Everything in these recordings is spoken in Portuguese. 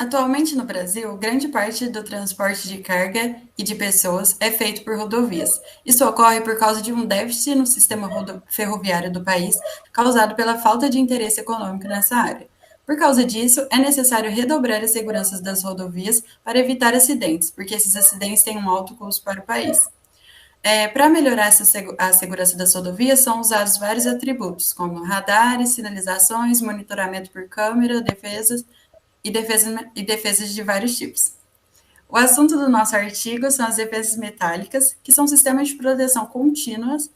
Atualmente no Brasil, grande parte do transporte de carga e de pessoas é feito por rodovias. Isso ocorre por causa de um déficit no sistema ferroviário do país, causado pela falta de interesse econômico nessa área. Por causa disso, é necessário redobrar as seguranças das rodovias para evitar acidentes, porque esses acidentes têm um alto custo para o país. Para melhorar a segurança das rodovias, são usados vários atributos, como radares, sinalizações, monitoramento por câmera, defesas de vários tipos. O assunto do nosso artigo são as defesas metálicas, que são sistemas de proteção contínuas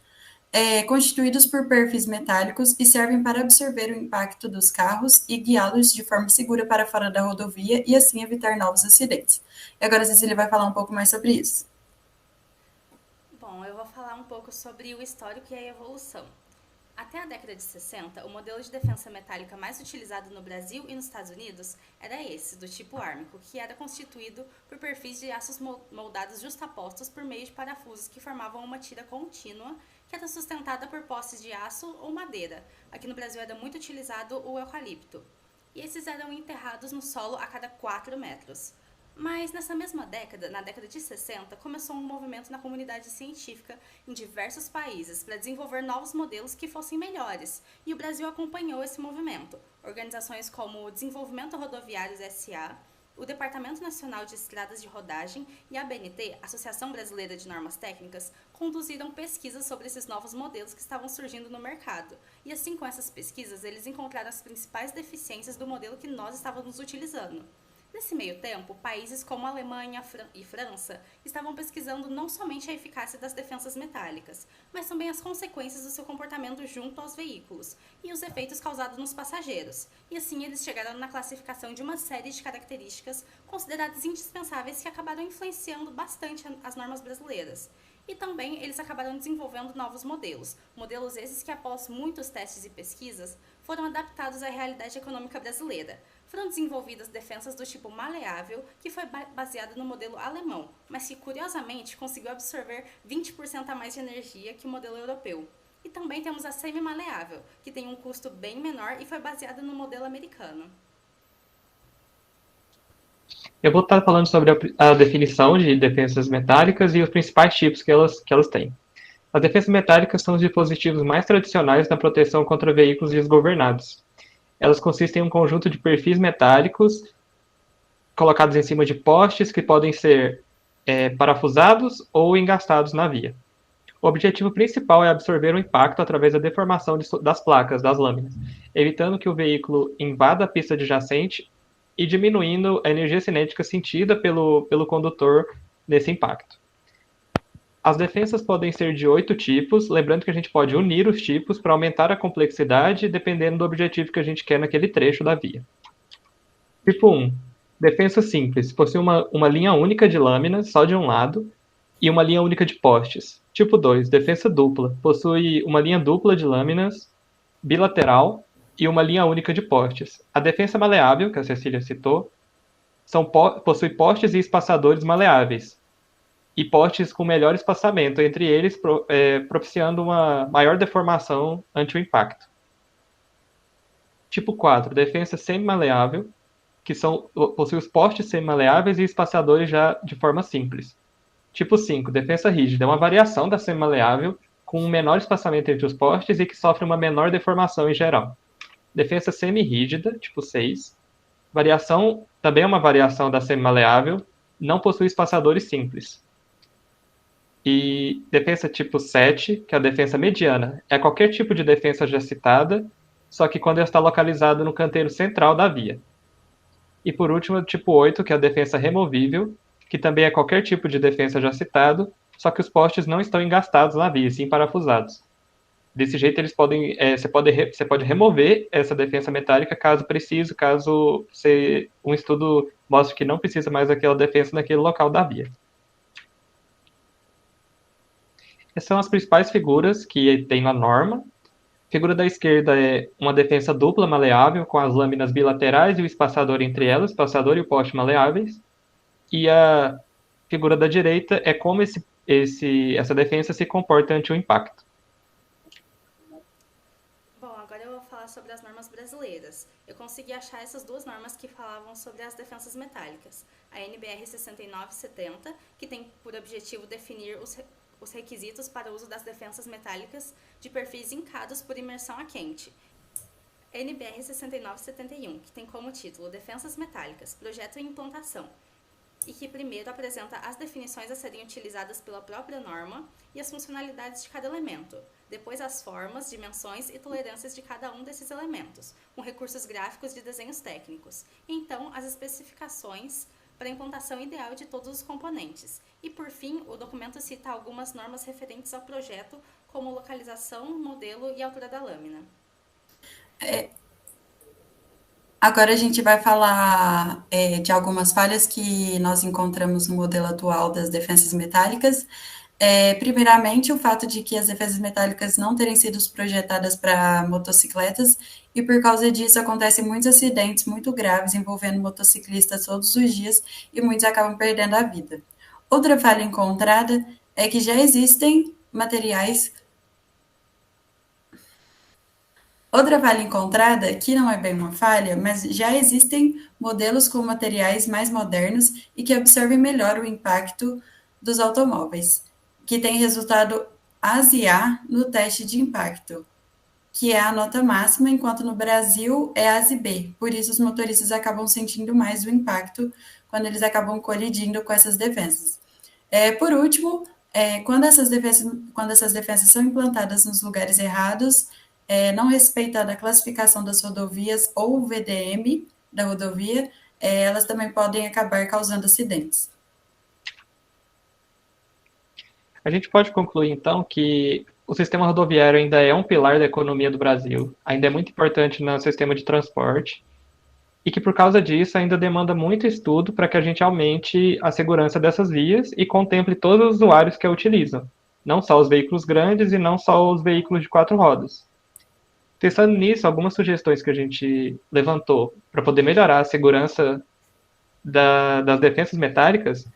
constituídos por perfis metálicos e servem para absorver o impacto dos carros e guiá-los de forma segura para fora da rodovia e assim evitar novos acidentes. E agora a Cecília vai falar um pouco mais sobre isso. Bom, eu vou falar um pouco sobre o histórico e a evolução. Até a década de 60, o modelo de defesa metálica mais utilizado no Brasil e nos Estados Unidos era esse, do tipo ármico, que era constituído por perfis de aços moldados justapostos por meio de parafusos que formavam uma tira contínua que era sustentada por postes de aço ou madeira. Aqui no Brasil era muito utilizado o eucalipto. E esses eram enterrados no solo a cada 4 metros. Mas nessa mesma década, na década de 60, começou um movimento na comunidade científica em diversos países para desenvolver novos modelos que fossem melhores, e o Brasil acompanhou esse movimento. Organizações como o Desenvolvimento Rodoviários SA, o Departamento Nacional de Estradas de Rodagem e a ABNT, Associação Brasileira de Normas Técnicas, conduziram pesquisas sobre esses novos modelos que estavam surgindo no mercado. E assim, com essas pesquisas, eles encontraram as principais deficiências do modelo que nós estávamos utilizando. Nesse meio tempo, países como Alemanha e França estavam pesquisando não somente a eficácia das defensas metálicas, mas também as consequências do seu comportamento junto aos veículos e os efeitos causados nos passageiros. E assim eles chegaram na classificação de uma série de características consideradas indispensáveis que acabaram influenciando bastante as normas brasileiras. E também eles acabaram desenvolvendo novos modelos, modelos esses que após muitos testes e pesquisas foram adaptados à realidade econômica brasileira. Foram desenvolvidas defensas do tipo maleável, que foi baseada no modelo alemão, mas que curiosamente conseguiu absorver 20% a mais de energia que o modelo europeu. E também temos a semi-maleável, que tem um custo bem menor e foi baseada no modelo americano. Eu vou estar falando sobre a definição de defensas metálicas e os principais tipos que elas têm. As defensas metálicas são os dispositivos mais tradicionais na proteção contra veículos desgovernados. Elas consistem em um conjunto de perfis metálicos colocados em cima de postes que podem ser parafusados ou engastados na via. O objetivo principal é absorver o impacto através da deformação das placas, das lâminas, evitando que o veículo invada a pista adjacente e diminuindo a energia cinética sentida pelo condutor nesse impacto. As defensas podem ser de 8 tipos, lembrando que a gente pode unir os tipos para aumentar a complexidade dependendo do objetivo que a gente quer naquele trecho da via. Tipo 1. Defensa simples. Possui uma linha única de lâminas, só de um lado, e uma linha única de postes. Tipo 2. Defensa dupla. Possui uma linha dupla de lâminas, bilateral, e uma linha única de postes. A defensa maleável, que a Cecília citou, possui postes e espaçadores maleáveis, e postes com melhor espaçamento entre eles, propiciando uma maior deformação ante o impacto. Tipo 4. Defensa semi-maleável, que possui os postes semi-maleáveis e espaçadores já de forma simples. Tipo 5. Defensa rígida. É uma variação da semi-maleável, com um menor espaçamento entre os postes e que sofre uma menor deformação em geral. Defensa semi-rígida, tipo 6. Também é uma variação da semi-maleável, não possui espaçadores simples. E defensa tipo 7, que é a defensa mediana. É qualquer tipo de defensa já citada, só que quando ela está localizada no canteiro central da via. E por último, tipo 8, que é a defensa removível, que também é qualquer tipo de defensa já citado, só que os postes não estão engastados na via, sim parafusados. Desse jeito, você pode remover essa defensa metálica caso precise, caso um estudo mostre que não precisa mais daquela defensa naquele local da via. Essas são as principais figuras que tem na norma. A figura da esquerda é uma defensa dupla maleável, com as lâminas bilaterais e o espaçador entre elas, o espaçador e o poste maleáveis. E a figura da direita é como essa defensa se comporta ante o impacto. Bom, agora eu vou falar sobre as normas brasileiras. Eu consegui achar essas duas normas que falavam sobre as defensas metálicas. A NBR 6970, que tem por objetivo definir os requisitos para o uso das defensas metálicas de perfis incados por imersão a quente. NBR 6971, que tem como título Defensas Metálicas, Projeto e Implantação, e que primeiro apresenta as definições a serem utilizadas pela própria norma e as funcionalidades de cada elemento, depois as formas, dimensões e tolerâncias de cada um desses elementos, com recursos gráficos de desenhos técnicos, e então as especificações para a implantação ideal de todos os componentes. E por fim, o documento cita algumas normas referentes ao projeto, como localização, modelo e altura da lâmina. Agora a gente vai falar de algumas falhas que nós encontramos no modelo atual das defensas metálicas. Primeiramente, o fato de que as defensas metálicas não terem sido projetadas para motocicletas, e por causa disso acontecem muitos acidentes muito graves envolvendo motociclistas todos os dias, e muitos acabam perdendo a vida. Outra falha encontrada é que já existem materiais. Outra falha encontrada, que não é bem uma falha, mas já existem modelos com materiais mais modernos e que absorvem melhor o impacto dos automóveis, que tem resultado ASI-A no teste de impacto, que é a nota máxima, enquanto no Brasil é ASI-B. Por isso, os motoristas acabam sentindo mais o impacto quando eles acabam colidindo com essas defensas. Por último, quando essas defensas são implantadas nos lugares errados, não respeitando a classificação das rodovias ou o VDM da rodovia, elas também podem acabar causando acidentes. A gente pode concluir, então, que o sistema rodoviário ainda é um pilar da economia do Brasil, ainda é muito importante no sistema de transporte, e que, por causa disso, ainda demanda muito estudo para que a gente aumente a segurança dessas vias e contemple todos os usuários que a utilizam, não só os veículos grandes e não só os veículos de 4 rodas. Pensando nisso, algumas sugestões que a gente levantou para poder melhorar a segurança das defensas metálicas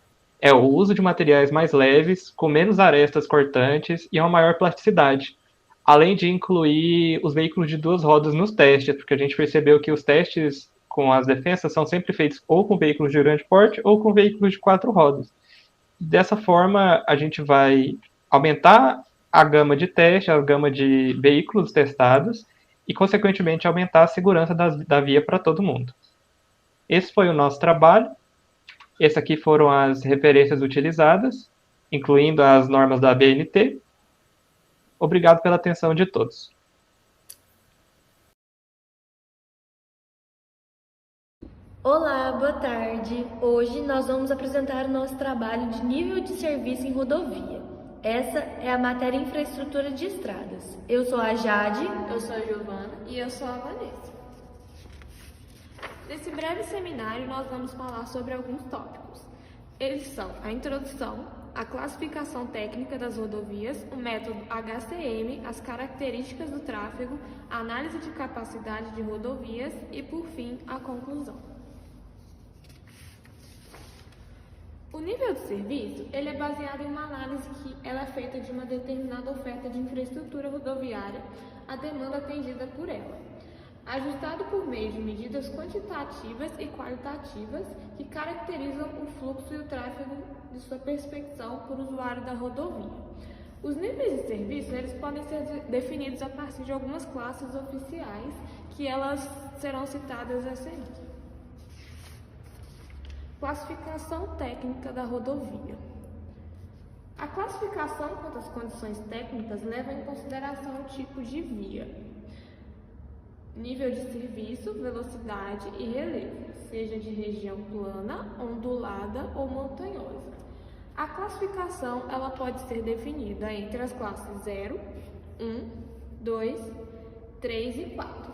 é o uso de materiais mais leves, com menos arestas cortantes e uma maior plasticidade, além de incluir os veículos de 2 rodas nos testes, porque a gente percebeu que os testes com as defensas são sempre feitos ou com veículos de grande porte ou com veículos de 4 rodas. Dessa forma, a gente vai aumentar a gama de teste, a gama de veículos testados e, consequentemente, aumentar a segurança da via para todo mundo. Esse foi o nosso trabalho. Essas aqui foram as referências utilizadas, incluindo as normas da ABNT. Obrigado pela atenção de todos. Olá, boa tarde. Hoje nós vamos apresentar o nosso trabalho de nível de serviço em rodovia. Essa é a matéria Infraestrutura de Estradas. Eu sou a Jade. Eu sou a Giovana. E eu sou a Vanessa. Nesse breve seminário, nós vamos falar sobre alguns tópicos. Eles são a introdução, a classificação técnica das rodovias, o método HCM, as características do tráfego, a análise de capacidade de rodovias e, por fim, a conclusão. O nível de serviço ele é baseado em uma análise que ela é feita de uma determinada oferta de infraestrutura rodoviária, a demanda atendida por ela, ajustado por meio de medidas quantitativas e qualitativas que caracterizam o fluxo e o tráfego de sua percepção por usuário da rodovia. Os níveis de serviço eles podem ser definidos a partir de algumas classes oficiais que elas serão citadas a seguir. Classificação técnica da rodovia. A classificação quanto às condições técnicas leva em consideração o tipo de via, nível de serviço, velocidade e relevo, seja de região plana, ondulada ou montanhosa. A classificação ela pode ser definida entre as classes 0, 1, 2, 3 e 4.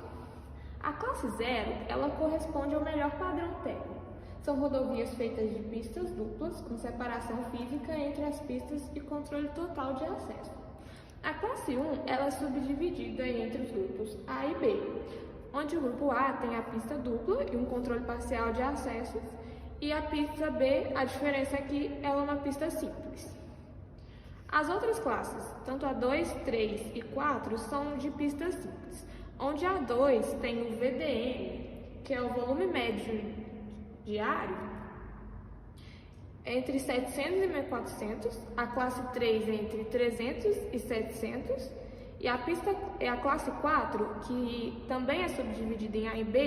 A classe 0 ela corresponde ao melhor padrão técnico. São rodovias feitas de pistas duplas, com separação física entre as pistas e controle total de acesso. A classe 1 ela é subdividida entre os grupos A e B, onde o grupo A tem a pista dupla e um controle parcial de acessos, e a pista B, a diferença é que ela é uma pista simples. As outras classes, tanto a 2, 3 e 4, são de pistas simples, onde a 2 tem o VDM, que é o volume médio diário, entre 700 e 1.400, a classe 3 entre 300 e 700, e a pista é a classe 4, que também é subdividida em A e B,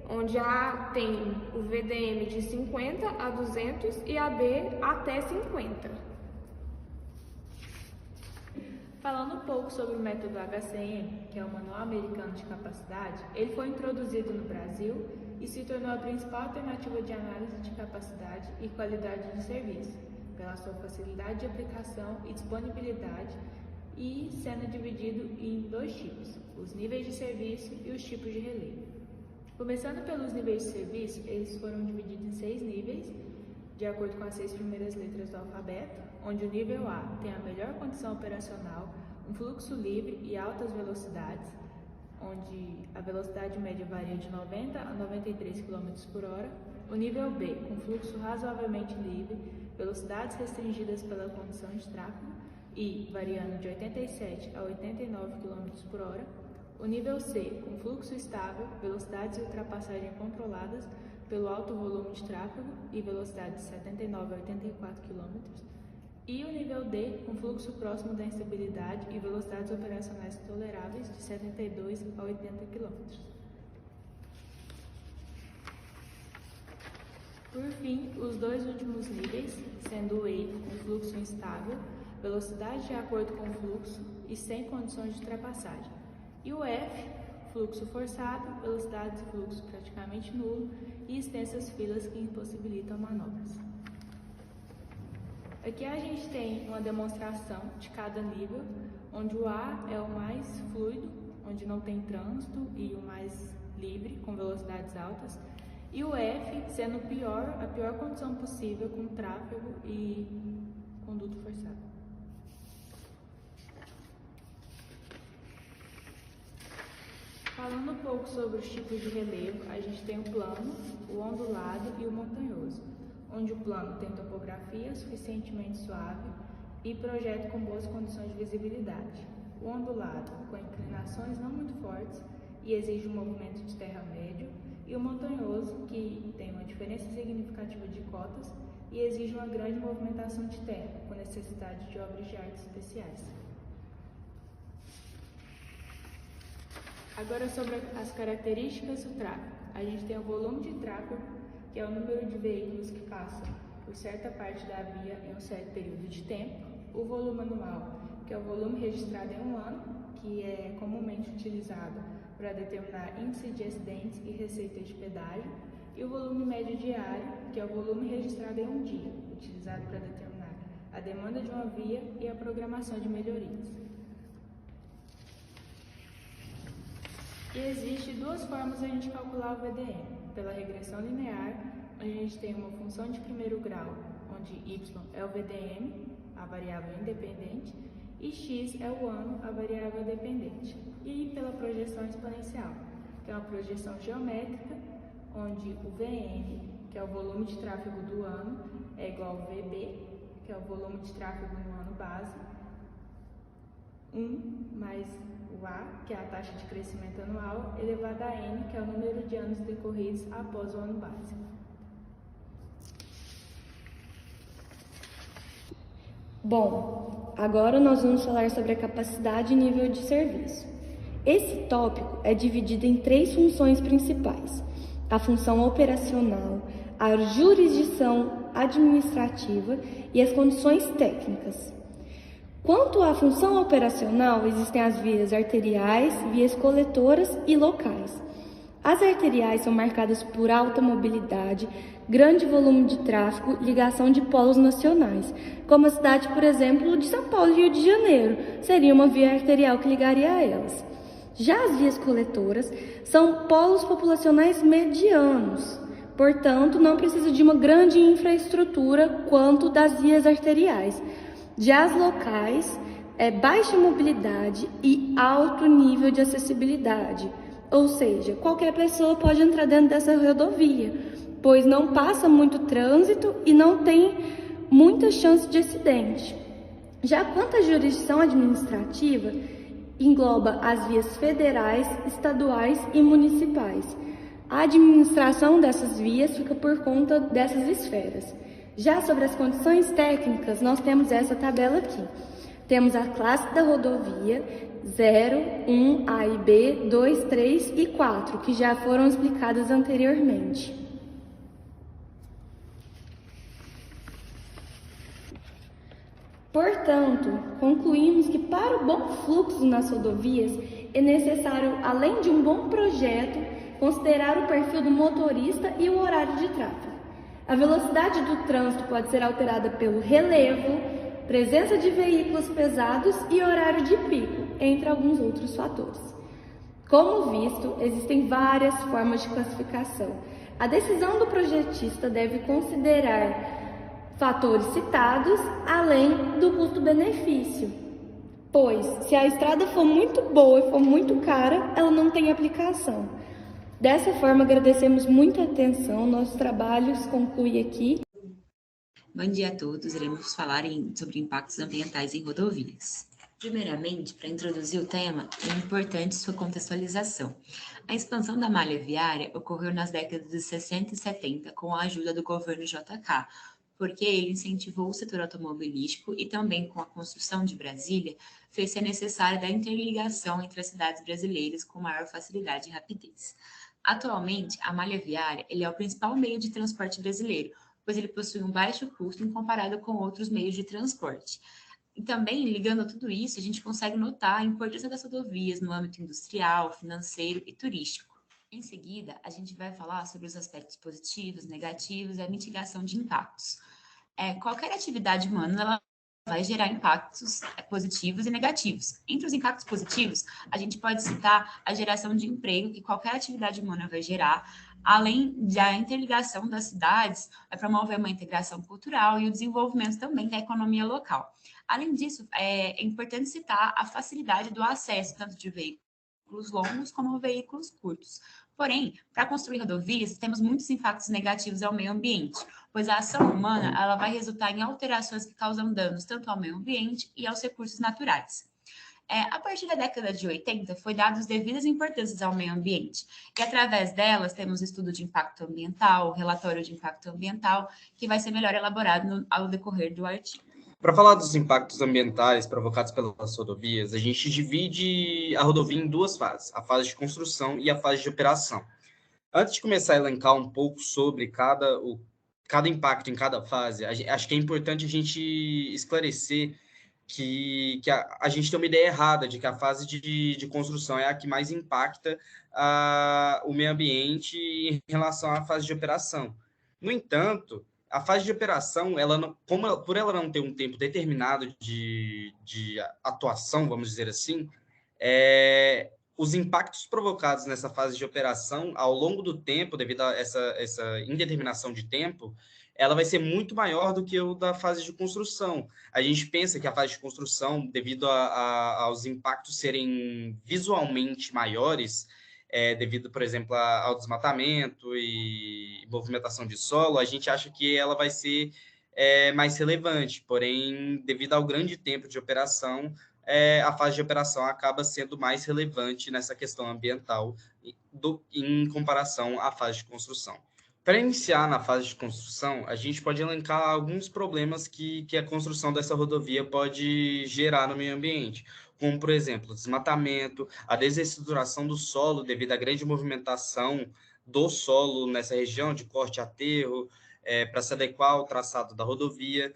onde a A tem o VDM de 50 a 200 e a B até 50. Falando um pouco sobre o método HCM, que é o Manual Americano de Capacidade, ele foi introduzido no Brasil e se tornou a principal alternativa de análise de capacidade e qualidade de serviço, pela sua facilidade de aplicação e disponibilidade, e sendo dividido em 2 tipos, os níveis de serviço e os tipos de relevo. Começando pelos níveis de serviço, eles foram divididos em 6 níveis, de acordo com as 6 primeiras letras do alfabeto, onde o nível A tem a melhor condição operacional, um fluxo livre e altas velocidades, onde a velocidade média varia de 90 a 93 km por hora. O nível B, com fluxo razoavelmente livre, velocidades restringidas pela condição de tráfego e variando de 87 a 89 km por hora. O nível C, com fluxo estável, velocidades de ultrapassagem controladas pelo alto volume de tráfego e velocidades de 79 a 84 km. E o nível D, com fluxo próximo da instabilidade e velocidades operacionais toleráveis de 72 a 80 km. Por fim, os 2 últimos níveis, sendo o E, com fluxo instável, velocidade de acordo com o fluxo e sem condições de ultrapassagem. E o F, fluxo forçado, velocidade de fluxo praticamente nulo e extensas filas que impossibilitam manobras. Aqui a gente tem uma demonstração de cada nível, onde o A é o mais fluido, onde não tem trânsito, e o mais livre, com velocidades altas, e o F sendo a pior condição possível, com tráfego e conduto forçado. Falando um pouco sobre os tipos de relevo, a gente tem o plano, o ondulado e o montanhoso, onde o plano tem topografia suficientemente suave e projeto com boas condições de visibilidade. O ondulado, com inclinações não muito fortes e exige um movimento de terra médio, e o montanhoso, que tem uma diferença significativa de cotas e exige uma grande movimentação de terra, com necessidade de obras de arte especiais. Agora sobre as características do tráfego. A gente tem o volume de tráfego, que é o número de veículos que passam por certa parte da via em um certo período de tempo. O volume anual, que é o volume registrado em um ano, que é comumente utilizado para determinar índice de acidentes e receita de pedágio. E o volume médio diário, que é o volume registrado em um dia, utilizado para determinar a demanda de uma via e a programação de melhorias. E existe 2 formas de a gente calcular o VDM. Pela regressão linear, onde a gente tem uma função de primeiro grau, onde y é o VDM, a variável independente, e x é o ano, a variável dependente. E pela projeção exponencial, que é uma projeção geométrica, onde o Vn, que é o volume de tráfego do ano, é igual ao Vb, que é o volume de tráfego no ano base, 1 mais o A, que é a taxa de crescimento anual, elevado a N, que é o número de anos decorridos após o ano base. Bom, agora nós vamos falar sobre a capacidade e nível de serviço. Esse tópico é dividido em 3 funções principais: a função operacional, a jurisdição administrativa e as condições técnicas. Quanto à função operacional, existem as vias arteriais, vias coletoras e locais. As arteriais são marcadas por alta mobilidade, grande volume de tráfego, ligação de polos nacionais, como a cidade, por exemplo, de São Paulo e Rio de Janeiro, seria uma via arterial que ligaria a elas. Já as vias coletoras são polos populacionais medianos, portanto, não precisa de uma grande infraestrutura quanto das vias arteriais. Já as locais, baixa mobilidade e alto nível de acessibilidade, ou seja, qualquer pessoa pode entrar dentro dessa rodovia, pois não passa muito trânsito e não tem muita chance de acidente. Já quanto à jurisdição administrativa, engloba as vias federais, estaduais e municipais. A administração dessas vias fica por conta dessas esferas. Já sobre as condições técnicas, nós temos essa tabela aqui. Temos a classe da rodovia 0, 1, A e B, 2, 3 e 4, que já foram explicadas anteriormente. Portanto, concluímos que para o bom fluxo nas rodovias é necessário, além de um bom projeto, considerar o perfil do motorista e o horário de tráfego. A velocidade do trânsito pode ser alterada pelo relevo, presença de veículos pesados e horário de pico, entre alguns outros fatores. Como visto, existem várias formas de classificação. A decisão do projetista deve considerar fatores citados, além do custo-benefício. Pois, se a estrada for muito boa e for muito cara, ela não tem aplicação. Dessa forma, agradecemos muito a atenção. Nosso trabalho se conclui aqui. Bom dia a todos. Iremos falar sobre impactos ambientais em rodovias. Primeiramente, para introduzir o tema, é importante sua contextualização. A expansão da malha viária ocorreu nas décadas de 60 e 70 com a ajuda do governo JK, porque ele incentivou o setor automobilístico e também com a construção de Brasília, fez-se necessária da interligação entre as cidades brasileiras com maior facilidade e rapidez. Atualmente, a malha viária é o principal meio de transporte brasileiro, pois ele possui um baixo custo em comparado com outros meios de transporte. E também, ligando a tudo isso, a gente consegue notar a importância das rodovias no âmbito industrial, financeiro e turístico. Em seguida, a gente vai falar sobre os aspectos positivos, negativos e a mitigação de impactos. Qualquer atividade humana ela vai gerar impactos positivos e negativos. Entre os impactos positivos, a gente pode citar a geração de emprego que qualquer atividade humana vai gerar, além da interligação das cidades, vai promover uma integração cultural e o desenvolvimento também da economia local. Além disso, é importante citar a facilidade do acesso, tanto de veículos longos como veículos curtos. Porém, para construir rodovias, temos muitos impactos negativos ao meio ambiente, pois a ação humana ela vai resultar em alterações que causam danos tanto ao meio ambiente e aos recursos naturais. A partir da década de 80, foi dado as devidas importâncias ao meio ambiente, e através delas temos o estudo de impacto ambiental, o relatório de impacto ambiental, que vai ser melhor elaborado ao decorrer do artigo. Para falar dos impactos ambientais provocados pelas rodovias, a gente divide a rodovia em duas fases, a fase de construção e a fase de operação. Antes de começar a elencar um pouco sobre cada impacto em cada fase, acho que é importante a gente esclarecer que a gente tem uma ideia errada de que a fase de construção é a que mais impacta o meio ambiente em relação à fase de operação. No entanto, a fase de operação, por ela não ter um tempo determinado de atuação, vamos dizer assim, os impactos provocados nessa fase de operação, ao longo do tempo, devido a essa indeterminação de tempo, ela vai ser muito maior do que o da fase de construção. A gente pensa que a fase de construção, devido aos impactos serem visualmente maiores, devido, por exemplo, ao desmatamento e movimentação de solo, a gente acha que ela vai ser mais relevante, porém, devido ao grande tempo de operação, a fase de operação acaba sendo mais relevante nessa questão ambiental em comparação à fase de construção. Para iniciar na fase de construção, a gente pode elencar alguns problemas que a construção dessa rodovia pode gerar no meio ambiente, como, por exemplo, o desmatamento, a desestruturação do solo devido à grande movimentação do solo nessa região de corte a aterro, para se adequar ao traçado da rodovia,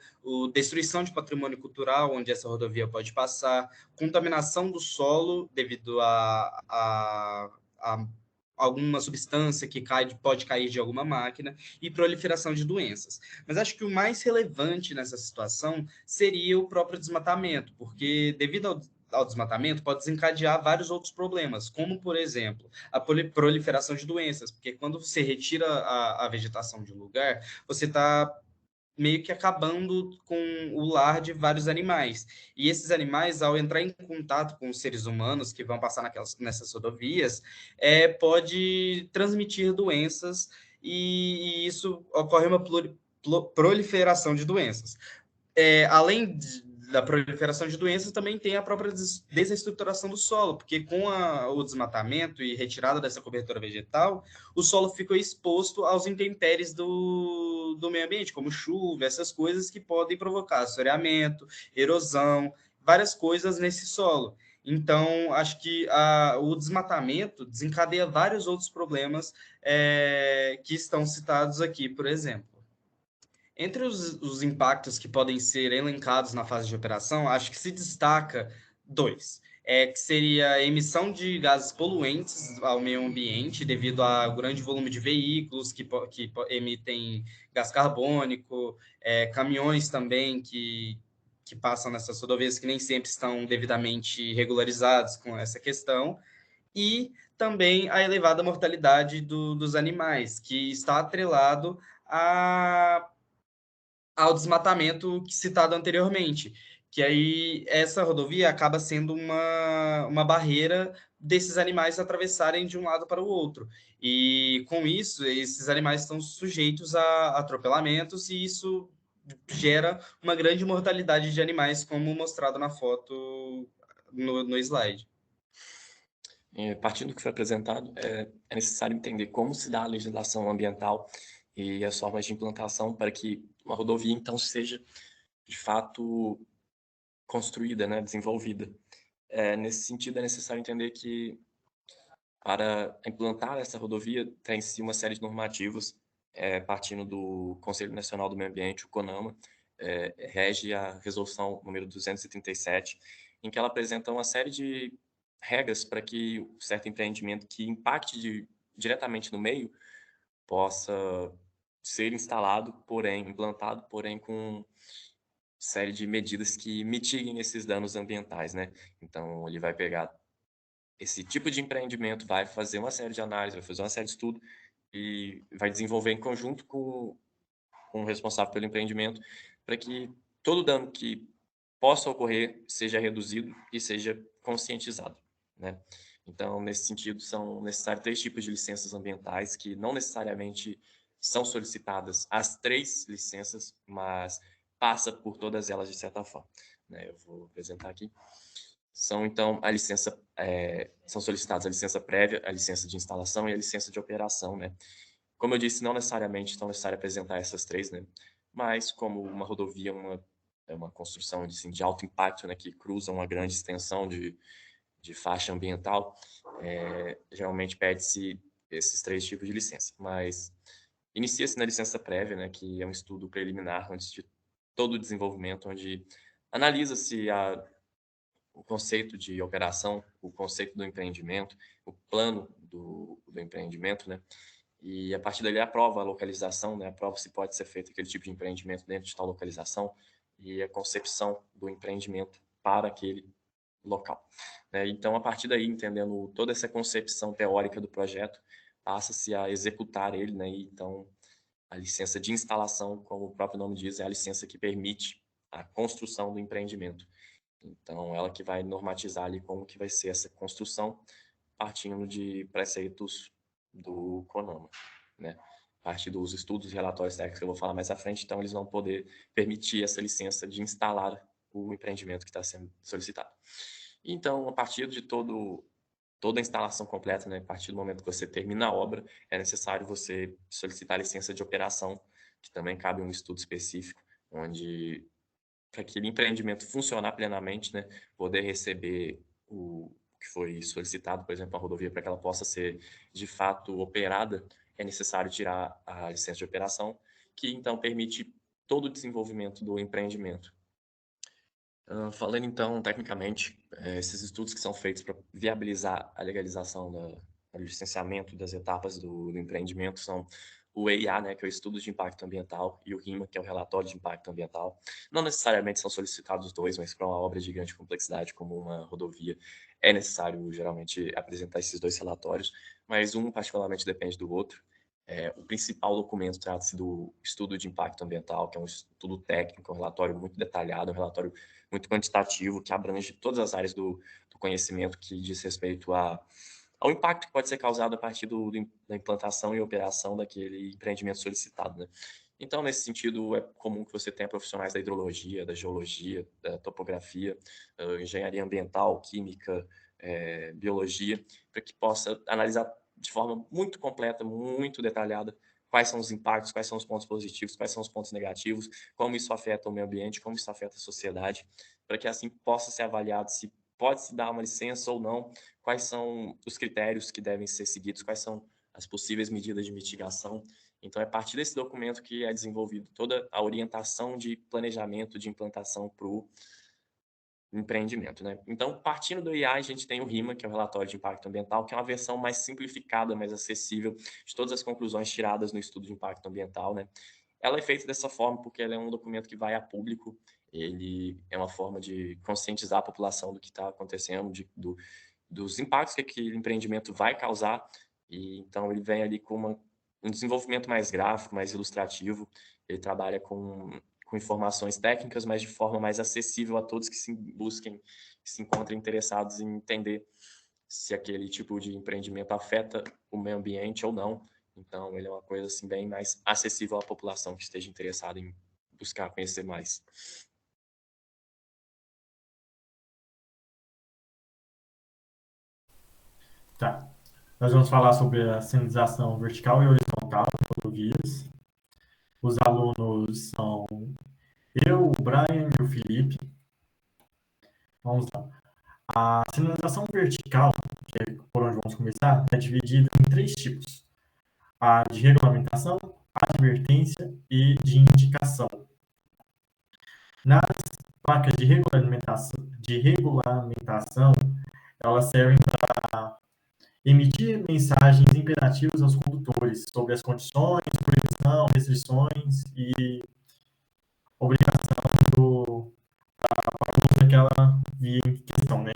destruição de patrimônio cultural, onde essa rodovia pode passar, contaminação do solo devido a alguma substância que pode cair de alguma máquina e proliferação de doenças. Mas acho que o mais relevante nessa situação seria o próprio desmatamento, porque devido ao desmatamento pode desencadear vários outros problemas, como, por exemplo, a proliferação de doenças, porque quando você retira a vegetação de um lugar, você está meio que acabando com o lar de vários animais. E esses animais, ao entrar em contato com os seres humanos que vão passar nessas rodovias, pode transmitir doenças e isso ocorre uma proliferação de doenças. Além da proliferação de doenças, também tem a própria desestruturação do solo, porque com o desmatamento e retirada dessa cobertura vegetal, o solo ficou exposto aos intempéries do meio ambiente, como chuva, essas coisas que podem provocar assoreamento, erosão, várias coisas nesse solo. Então, acho que o desmatamento desencadeia vários outros problemas que estão citados aqui, por exemplo. Entre os impactos que podem ser elencados na fase de operação, acho que se destaca dois. Que seria a emissão de gases poluentes ao meio ambiente, devido ao grande volume de veículos que emitem gás carbônico, caminhões também que passam nessas rodovias que nem sempre estão devidamente regularizados com essa questão, e também a elevada mortalidade dos animais, que está atrelado ao desmatamento citado anteriormente, que aí essa rodovia acaba sendo uma barreira desses animais atravessarem de um lado para o outro. E com isso, esses animais estão sujeitos a atropelamentos, e isso gera uma grande mortalidade de animais, como mostrado na foto no slide. Partindo do que foi apresentado, é necessário entender como se dá a legislação ambiental e as formas de implantação para que uma rodovia, então, seja, de fato, construída, né, desenvolvida. Nesse sentido, é necessário entender que, para implantar essa rodovia, tem-se uma série de normativos, partindo do Conselho Nacional do Meio Ambiente, o CONAMA, rege a resolução número 237, em que ela apresenta uma série de regras para que um certo empreendimento que impacte diretamente no meio possa ser instalado, implantado, porém com série de medidas que mitiguem esses danos ambientais, né? Então, ele vai pegar esse tipo de empreendimento, vai fazer uma série de análises, vai fazer uma série de estudo e vai desenvolver em conjunto com o responsável pelo empreendimento para que todo dano que possa ocorrer seja reduzido e seja conscientizado, né? Então, nesse sentido, são necessários 3 tipos de licenças ambientais que não necessariamente são solicitadas as 3 licenças, mas passa por todas elas de certa forma, né? Eu vou apresentar aqui. Então, são solicitadas a licença prévia, a licença de instalação e a licença de operação, né? Como eu disse, não necessariamente estão necessárias apresentar essas 3, né? Mas como uma rodovia é uma construção de alto impacto, né, que cruza uma grande extensão de faixa ambiental, geralmente pede-se esses 3 tipos de licença. Mas inicia-se na licença prévia, né, que é um estudo preliminar antes de todo o desenvolvimento, onde analisa-se o conceito de operação, o conceito do empreendimento, o plano do empreendimento, né? E a partir dali aprova a localização, né? Aprova se pode ser feito aquele tipo de empreendimento dentro de tal localização e a concepção do empreendimento para aquele local, né? Então, a partir daí, entendendo toda essa concepção teórica do projeto, passa-se a executar ele, né? E, então, a licença de instalação, como o próprio nome diz, é a licença que permite a construção do empreendimento. Então, ela que vai normatizar ali como que vai ser essa construção, partindo de preceitos do CONAMA, né? A partir dos estudos e relatórios técnicos que eu vou falar mais à frente, então eles vão poder permitir essa licença de instalar o empreendimento que está sendo solicitado. Então, a partir de toda a instalação completa, né, a partir do momento que você termina a obra, é necessário você solicitar a licença de operação, que também cabe um estudo específico, onde, para aquele empreendimento funcionar plenamente, né, poder receber o que foi solicitado, por exemplo, a rodovia, para que ela possa ser de fato operada, é necessário tirar a licença de operação, que então permite todo o desenvolvimento do empreendimento. Falando então, tecnicamente, esses estudos que são feitos para viabilizar a legalização do licenciamento das etapas do empreendimento são o EIA, né, que é o Estudo de Impacto Ambiental, e o RIMA, que é o Relatório de Impacto Ambiental. Não necessariamente são solicitados os dois, mas para uma obra de grande complexidade como uma rodovia, é necessário, geralmente, apresentar esses 2 relatórios, mas um particularmente depende do outro. O principal documento trata-se do Estudo de Impacto Ambiental, que é um estudo técnico, um relatório muito detalhado, um relatório muito quantitativo, que abrange todas as áreas do conhecimento que diz respeito a ao impacto que pode ser causado a partir da implantação e operação daquele empreendimento solicitado, né? Então, nesse sentido, é comum que você tenha profissionais da hidrologia, da geologia, da topografia, engenharia ambiental, química, biologia, para que possa analisar de forma muito completa, muito detalhada, quais são os impactos, quais são os pontos positivos, quais são os pontos negativos, como isso afeta o meio ambiente, como isso afeta a sociedade, para que assim possa ser avaliado se pode se dar uma licença ou não, quais são os critérios que devem ser seguidos, quais são as possíveis medidas de mitigação. Então, é a partir desse documento que é desenvolvido toda a orientação de planejamento de implantação para o empreendimento, né? Então, partindo do IA, a gente tem o RIMA, que é o Relatório de Impacto Ambiental, que é uma versão mais simplificada, mais acessível de todas as conclusões tiradas no estudo de impacto ambiental, né? Ela é feita dessa forma porque ela é um documento que vai a público, ele é uma forma de conscientizar a população do que está acontecendo, dos impactos que aquele empreendimento vai causar, e então ele vem ali com um desenvolvimento mais gráfico, mais ilustrativo, ele trabalha com informações técnicas, mas de forma mais acessível a todos que se encontrem interessados em entender se aquele tipo de empreendimento afeta o meio ambiente ou não. Então, ele é uma coisa assim bem mais acessível à população que esteja interessada em buscar conhecer mais. Tá. Nós vamos falar sobre a sinalização vertical e horizontal de rodovias. Os alunos são eu, o Brian e o Felipe. Vamos lá. A sinalização vertical, que é por onde vamos começar, é dividida em 3 tipos. A de regulamentação, advertência e de indicação. Nas placas de regulamentação, elas servem para emitir mensagens imperativas aos condutores sobre as condições, proibição, restrições e obrigação daquela via em questão, né?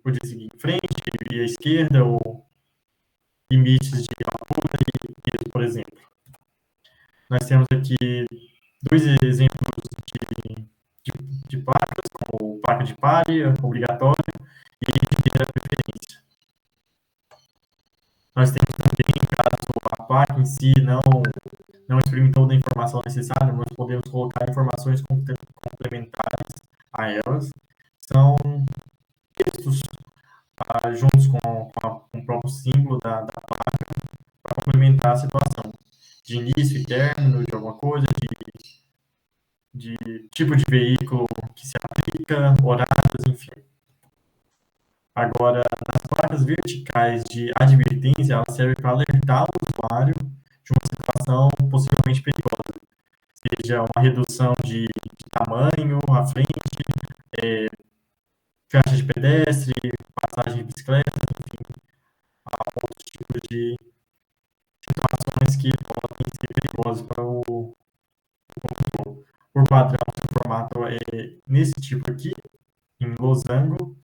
Podia seguir em frente, via esquerda, ou limites de altura e peso, por exemplo. Nós temos aqui 2 exemplos de placas, como placa de pare, obrigatório, e de primeira preferência. Nós temos também, caso a placa em si não exprime toda a informação necessária, nós podemos colocar informações complementares a elas. São textos juntos com o próprio símbolo da placa para complementar a situação de início e término de alguma coisa, de tipo de veículo que se aplica, horários, enfim. Agora, nas placas verticais de advertência, ela serve para alertar o usuário de uma situação possivelmente perigosa, seja uma redução de tamanho à frente, faixa de pedestre, passagem de bicicleta, enfim, outros tipos de situações que podem ser perigosas para o condutor. Por padrão, o formato é nesse tipo aqui, em losango,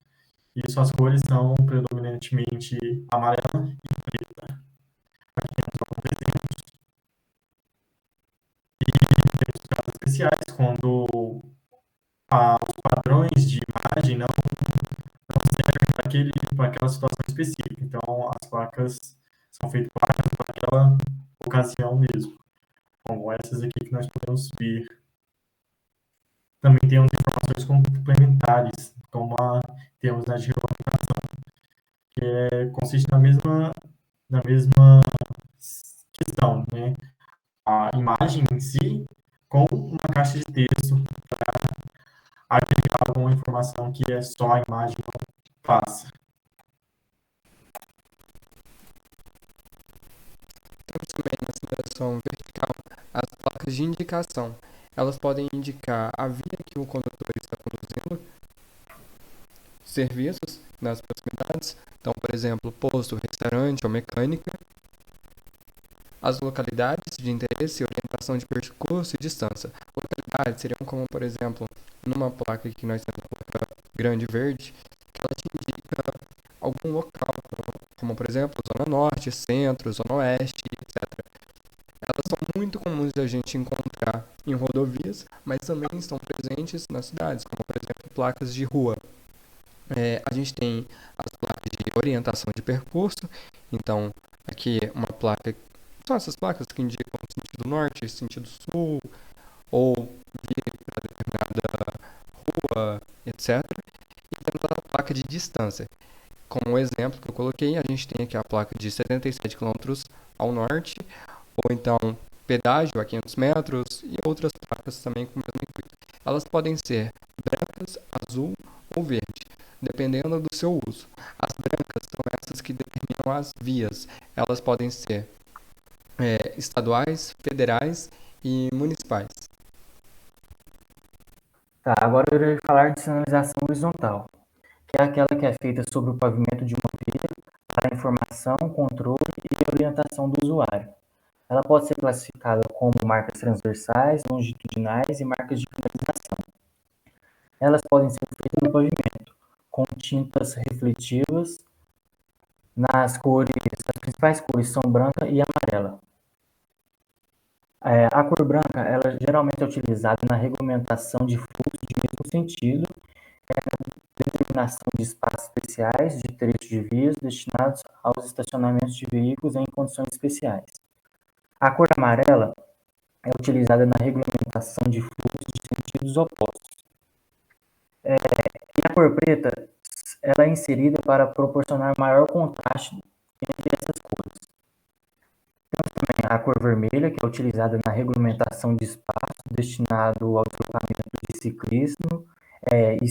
e suas cores são predominantemente amarela e preta. Aqui temos alguns exemplos. E temos casos especiais, quando os padrões de imagem não servem para aquela situação específica. Então, as placas são feitas para aquela ocasião mesmo, como essas aqui que nós podemos ver. Também temos informações complementares, como temos na de regulamentação, que consiste na mesma questão, né? A imagem em si com uma caixa de texto para agregar alguma informação que é só a imagem não passa. Temos também na sinalização vertical as placas de indicação. Elas podem indicar a via que o condutor está conduzindo, serviços nas proximidades, então, por exemplo, posto, restaurante ou mecânica, as localidades de interesse, orientação de percurso e distância. Localidades seriam como, por exemplo, numa placa que nós temos a placa grande verde, que ela te indica algum local, como, por exemplo, Zona Norte, Centro, Zona Oeste, etc. Elas são muito comuns de a gente encontrar em rodovias, mas também estão presentes nas cidades, como, por exemplo, placas de rua. A gente tem as placas de orientação de percurso. Então, aqui uma placa, são essas placas que indicam sentido norte, sentido sul, ou vire para determinada rua, etc. E temos a placa de distância. Como exemplo que eu coloquei, a gente tem aqui a placa de 77 km ao norte, ou então pedágio a 500 metros e outras placas também com o mesmo intuito. Elas podem ser brancas, azul ou verde, dependendo do seu uso. As brancas são essas que determinam as vias. Elas podem ser estaduais, federais e municipais. Tá, agora eu irei falar de sinalização horizontal, que é aquela que é feita sobre o pavimento de uma via para informação, controle e orientação do usuário. Ela pode ser classificada como marcas transversais, longitudinais e marcas de finalização. Elas podem ser feitas no pavimento, com tintas refletivas nas cores, as principais cores são branca e amarela. A cor branca, ela geralmente é utilizada na regulamentação de fluxo de mesmo sentido, na determinação de espaços especiais de trechos de vias destinados aos estacionamentos de veículos em condições especiais. A cor amarela é utilizada na regulamentação de fluxos de sentidos opostos. E a cor preta, ela é inserida para proporcionar maior contraste entre essas cores. Temos também a cor vermelha, que é utilizada na regulamentação de espaço destinado ao deslocamento de ciclismo e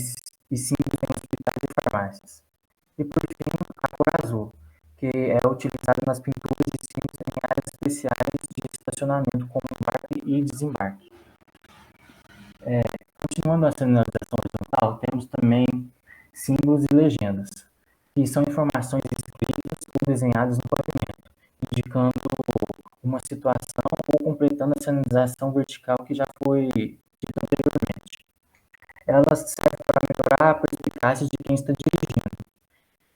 símbolos em hospitais e farmácias. E, por fim, a cor azul, que é utilizada nas pinturas de símbolos em áreas especiais de estacionamento, como embarque e desembarque. Continuando a sinalização horizontal, temos também símbolos e legendas, que são informações escritas ou desenhadas no pavimento, indicando uma situação ou completando a sinalização vertical que já foi dita anteriormente. Elas servem para melhorar a perspicácia de quem está dirigindo,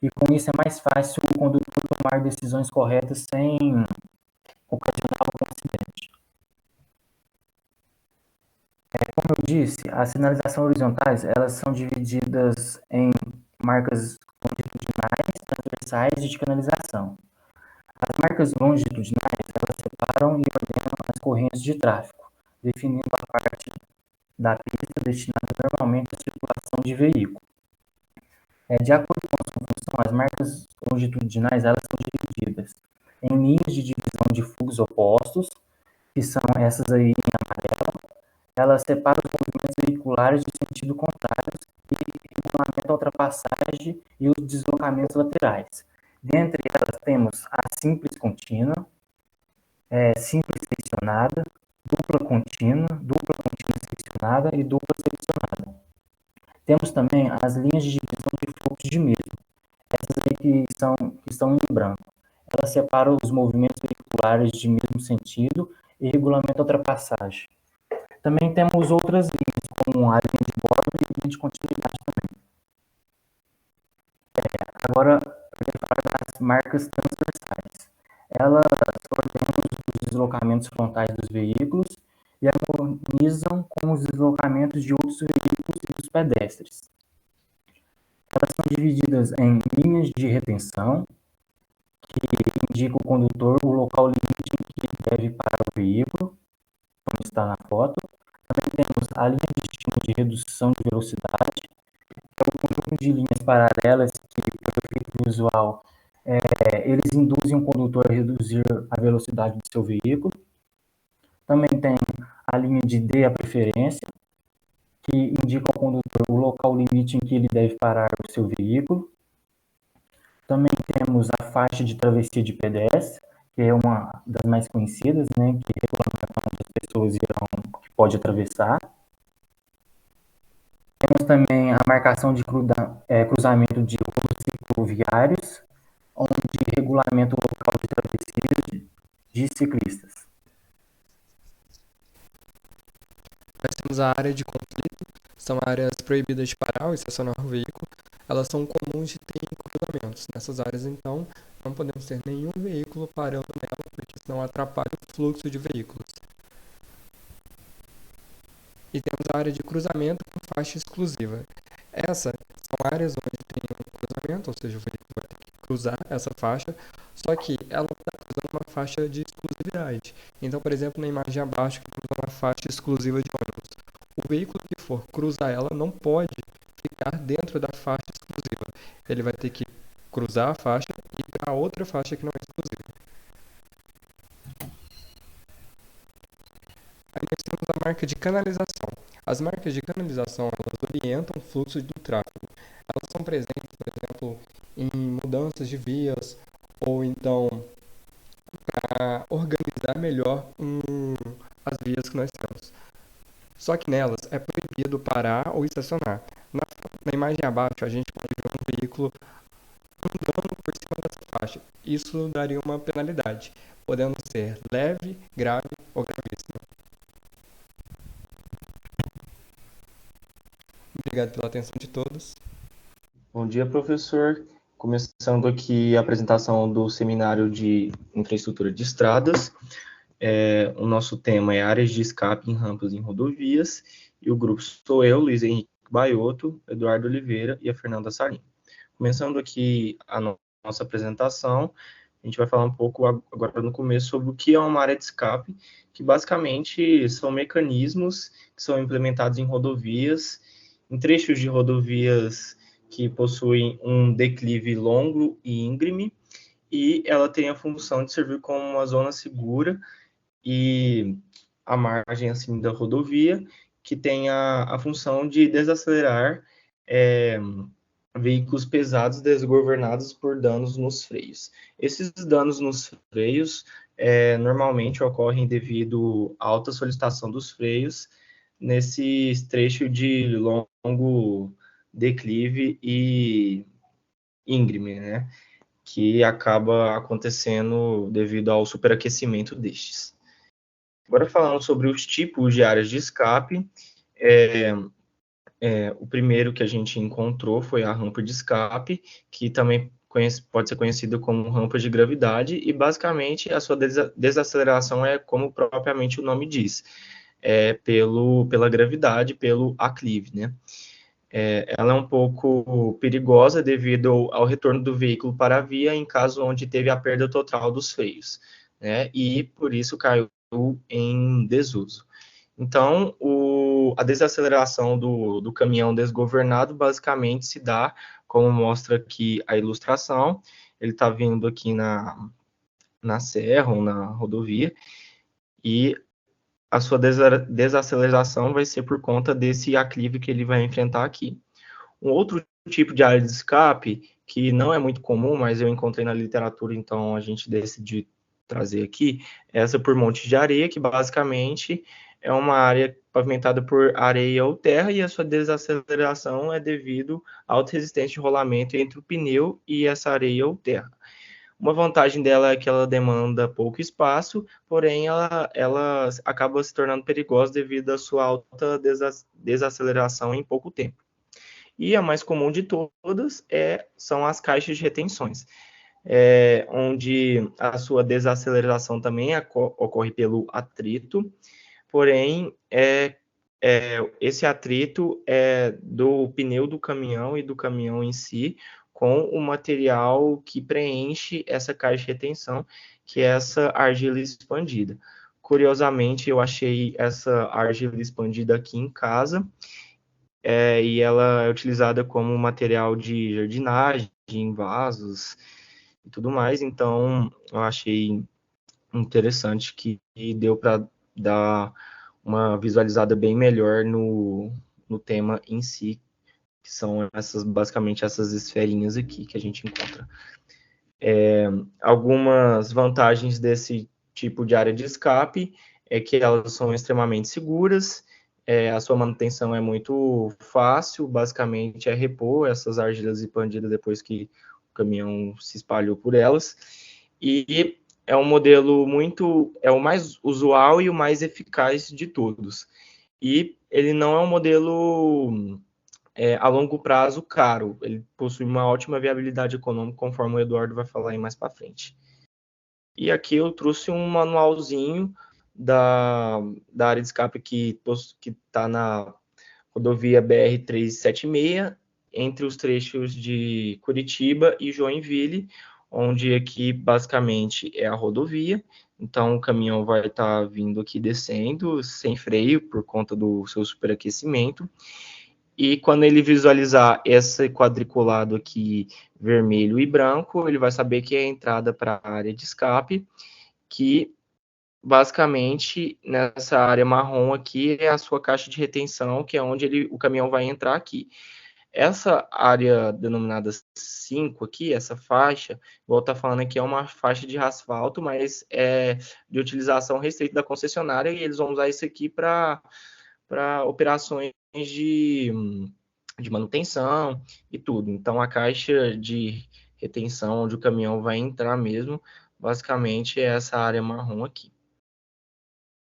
e com isso é mais fácil o condutor tomar decisões corretas sem ocasionar algum acidente. Como eu disse, as sinalizações horizontais, elas são divididas em marcas longitudinais, transversais e de canalização. As marcas longitudinais, elas separam e ordenam as correntes de tráfego, definindo a parte da pista destinada normalmente à circulação de veículo. De acordo com a sua função, as marcas longitudinais, elas são divididas em linhas de divisão de fluxos opostos, que são essas aí em amarelo. Elas separam os movimentos veiculares de sentido contrário e regulamentam a ultrapassagem e os deslocamentos laterais. Dentre elas temos a simples contínua, simples seccionada, dupla contínua seccionada e dupla seccionada. Temos também as linhas de divisão de fluxo de mesmo, essas aí que estão em branco. Elas separam os movimentos veiculares de mesmo sentido e regulamentam a ultrapassagem. Também temos outras linhas, como a linha de borda e a linha de continuidade também. Agora, eu vou falar das marcas transversais. Elas ordenam os deslocamentos frontais dos veículos e harmonizam com os deslocamentos de outros veículos e dos pedestres. Elas são divididas em linhas de retenção, que indica o condutor o local limite em que ele deve parar o veículo, como está na foto. Também temos a linha de estímulo de redução de velocidade, que é o conjunto de linhas paralelas que, pelo efeito visual, eles induzem o condutor a reduzir a velocidade do seu veículo. Também tem a linha de D, a preferência, que indica ao condutor o local limite em que ele deve parar o seu veículo. Também temos a faixa de travessia de pedestre, que é uma das mais conhecidas, né, que regulamenta onde as pessoas que pode atravessar. Temos também a marcação de cruzamento de rodos cicloviários, onde regulamenta o local de travessia de ciclistas. Nós temos a área de conflito, são áreas proibidas de parar ou estacionar o veículo. Elas são comuns de ter cruzamentos. Nessas áreas, então, não podemos ter nenhum veículo parando nela, porque senão atrapalha o fluxo de veículos. E temos a área de cruzamento com faixa exclusiva. Essas são áreas onde tem um cruzamento, ou seja, o veículo vai ter que cruzar essa faixa, só que ela está cruzando uma faixa de exclusividade. Então, por exemplo, na imagem abaixo, que cruza uma faixa exclusiva de ônibus, o veículo que for cruzar ela não pode ficar dentro da faixa exclusiva. Ele vai ter que cruzar a faixa e ir para outra faixa que não é exclusiva. Aí nós temos a marca de canalização. As marcas de canalização, elas orientam o fluxo do tráfego. Elas são presentes, por exemplo, em mudanças de vias, ou então para organizar melhor as vias que nós temos. Só que nelas é proibido parar ou estacionar. Na imagem abaixo, a gente pode ver um veículo andando por cima dessa faixa. Isso daria uma penalidade, podendo ser leve, grave ou gravíssima. Obrigado pela atenção de todos. Bom dia, professor. Começando aqui a apresentação do seminário de infraestrutura de estradas. O nosso tema é áreas de escape em rampas em rodovias, e o grupo sou eu, Luiz Henrique Baiotto, Eduardo Oliveira e a Fernanda Salim. Começando aqui a nossa apresentação, a gente vai falar um pouco agora no começo sobre o que é uma área de escape, que basicamente são mecanismos que são implementados em rodovias, em trechos de rodovias que possuem um declive longo e íngreme, e ela tem a função de servir como uma zona segura e a margem assim da rodovia, que tem a função de desacelerar veículos pesados desgovernados por danos nos freios. Esses danos nos freios normalmente ocorrem devido à alta solicitação dos freios nesse trecho de longo declive e íngreme, né, que acaba acontecendo devido ao superaquecimento destes. Agora falando sobre os tipos de áreas de escape, o primeiro que a gente encontrou foi a rampa de escape, que também pode ser conhecida como rampa de gravidade, e basicamente a sua desaceleração é como propriamente o nome diz, pela gravidade, pelo aclive, né? Ela é um pouco perigosa devido ao retorno do veículo para a via em caso onde teve a perda total dos freios, né? E por isso caiu em desuso. Então, a desaceleração do caminhão desgovernado basicamente se dá, como mostra aqui a ilustração, ele está vindo aqui na serra ou na rodovia, e a sua desaceleração vai ser por conta desse aclive que ele vai enfrentar aqui. Um outro tipo de área de escape, que não é muito comum, mas eu encontrei na literatura, então a gente decidiu trazer aqui, é essa por monte de areia, que basicamente é uma área pavimentada por areia ou terra, e a sua desaceleração é devido à alta resistência de rolamento entre o pneu e essa areia ou terra. Uma vantagem dela é que ela demanda pouco espaço, porém ela acaba se tornando perigosa devido à sua alta desaceleração em pouco tempo. E a mais comum de todas são as caixas de retenções, onde a sua desaceleração também ocorre pelo atrito, porém esse atrito é do pneu do caminhão e do caminhão em si, com o material que preenche essa caixa de retenção, que é essa argila expandida. Curiosamente, eu achei essa argila expandida aqui em casa, e ela é utilizada como material de jardinagem, em vasos e tudo mais, então eu achei interessante que deu para dar uma visualizada bem melhor no tema em si, que são basicamente essas esferinhas aqui que a gente encontra. Algumas vantagens desse tipo de área de escape é que elas são extremamente seguras, a sua manutenção é muito fácil, basicamente é repor essas argilas expandidas depois que o caminhão se espalhou por elas, e é um modelo é o mais usual e o mais eficaz de todos. E ele não é um modelo a longo prazo caro, ele possui uma ótima viabilidade econômica, conforme o Eduardo vai falar aí mais para frente. E aqui eu trouxe um manualzinho da área de escape que está na rodovia BR-376, entre os trechos de Curitiba e Joinville, onde aqui basicamente é a rodovia. Então o caminhão vai estar vindo aqui descendo sem freio por conta do seu superaquecimento. E quando ele visualizar esse quadriculado aqui vermelho e branco, ele vai saber que é a entrada para a área de escape, que basicamente nessa área marrom aqui é a sua caixa de retenção, que é onde o caminhão vai entrar aqui. Essa área denominada 5 aqui, essa faixa, vou estar falando aqui, é uma faixa de asfalto, mas é de utilização restrita da concessionária, e eles vão usar isso aqui para operações de manutenção e tudo. Então, a caixa de retenção, onde o caminhão vai entrar mesmo, basicamente é essa área marrom aqui.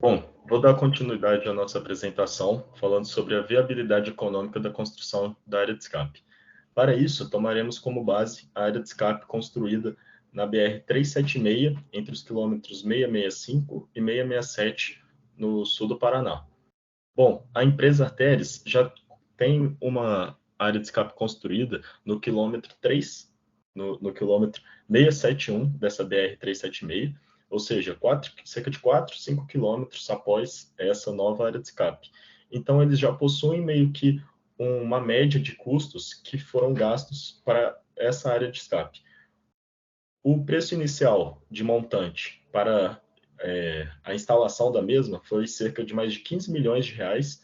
Bom, vou dar continuidade à nossa apresentação, falando sobre a viabilidade econômica da construção da área de escape. Para isso, tomaremos como base a área de escape construída na BR-376, entre os quilômetros 665 e 667, no sul do Paraná. Bom, a empresa Arteris já tem uma área de escape construída no quilômetro 3, no quilômetro 671 dessa BR-376, ou seja, cerca de 5 quilômetros após essa nova área de escape. Então, eles já possuem meio que uma média de custos que foram gastos para essa área de escape. O preço inicial de montante para a instalação da mesma foi cerca de mais de 15 milhões de reais,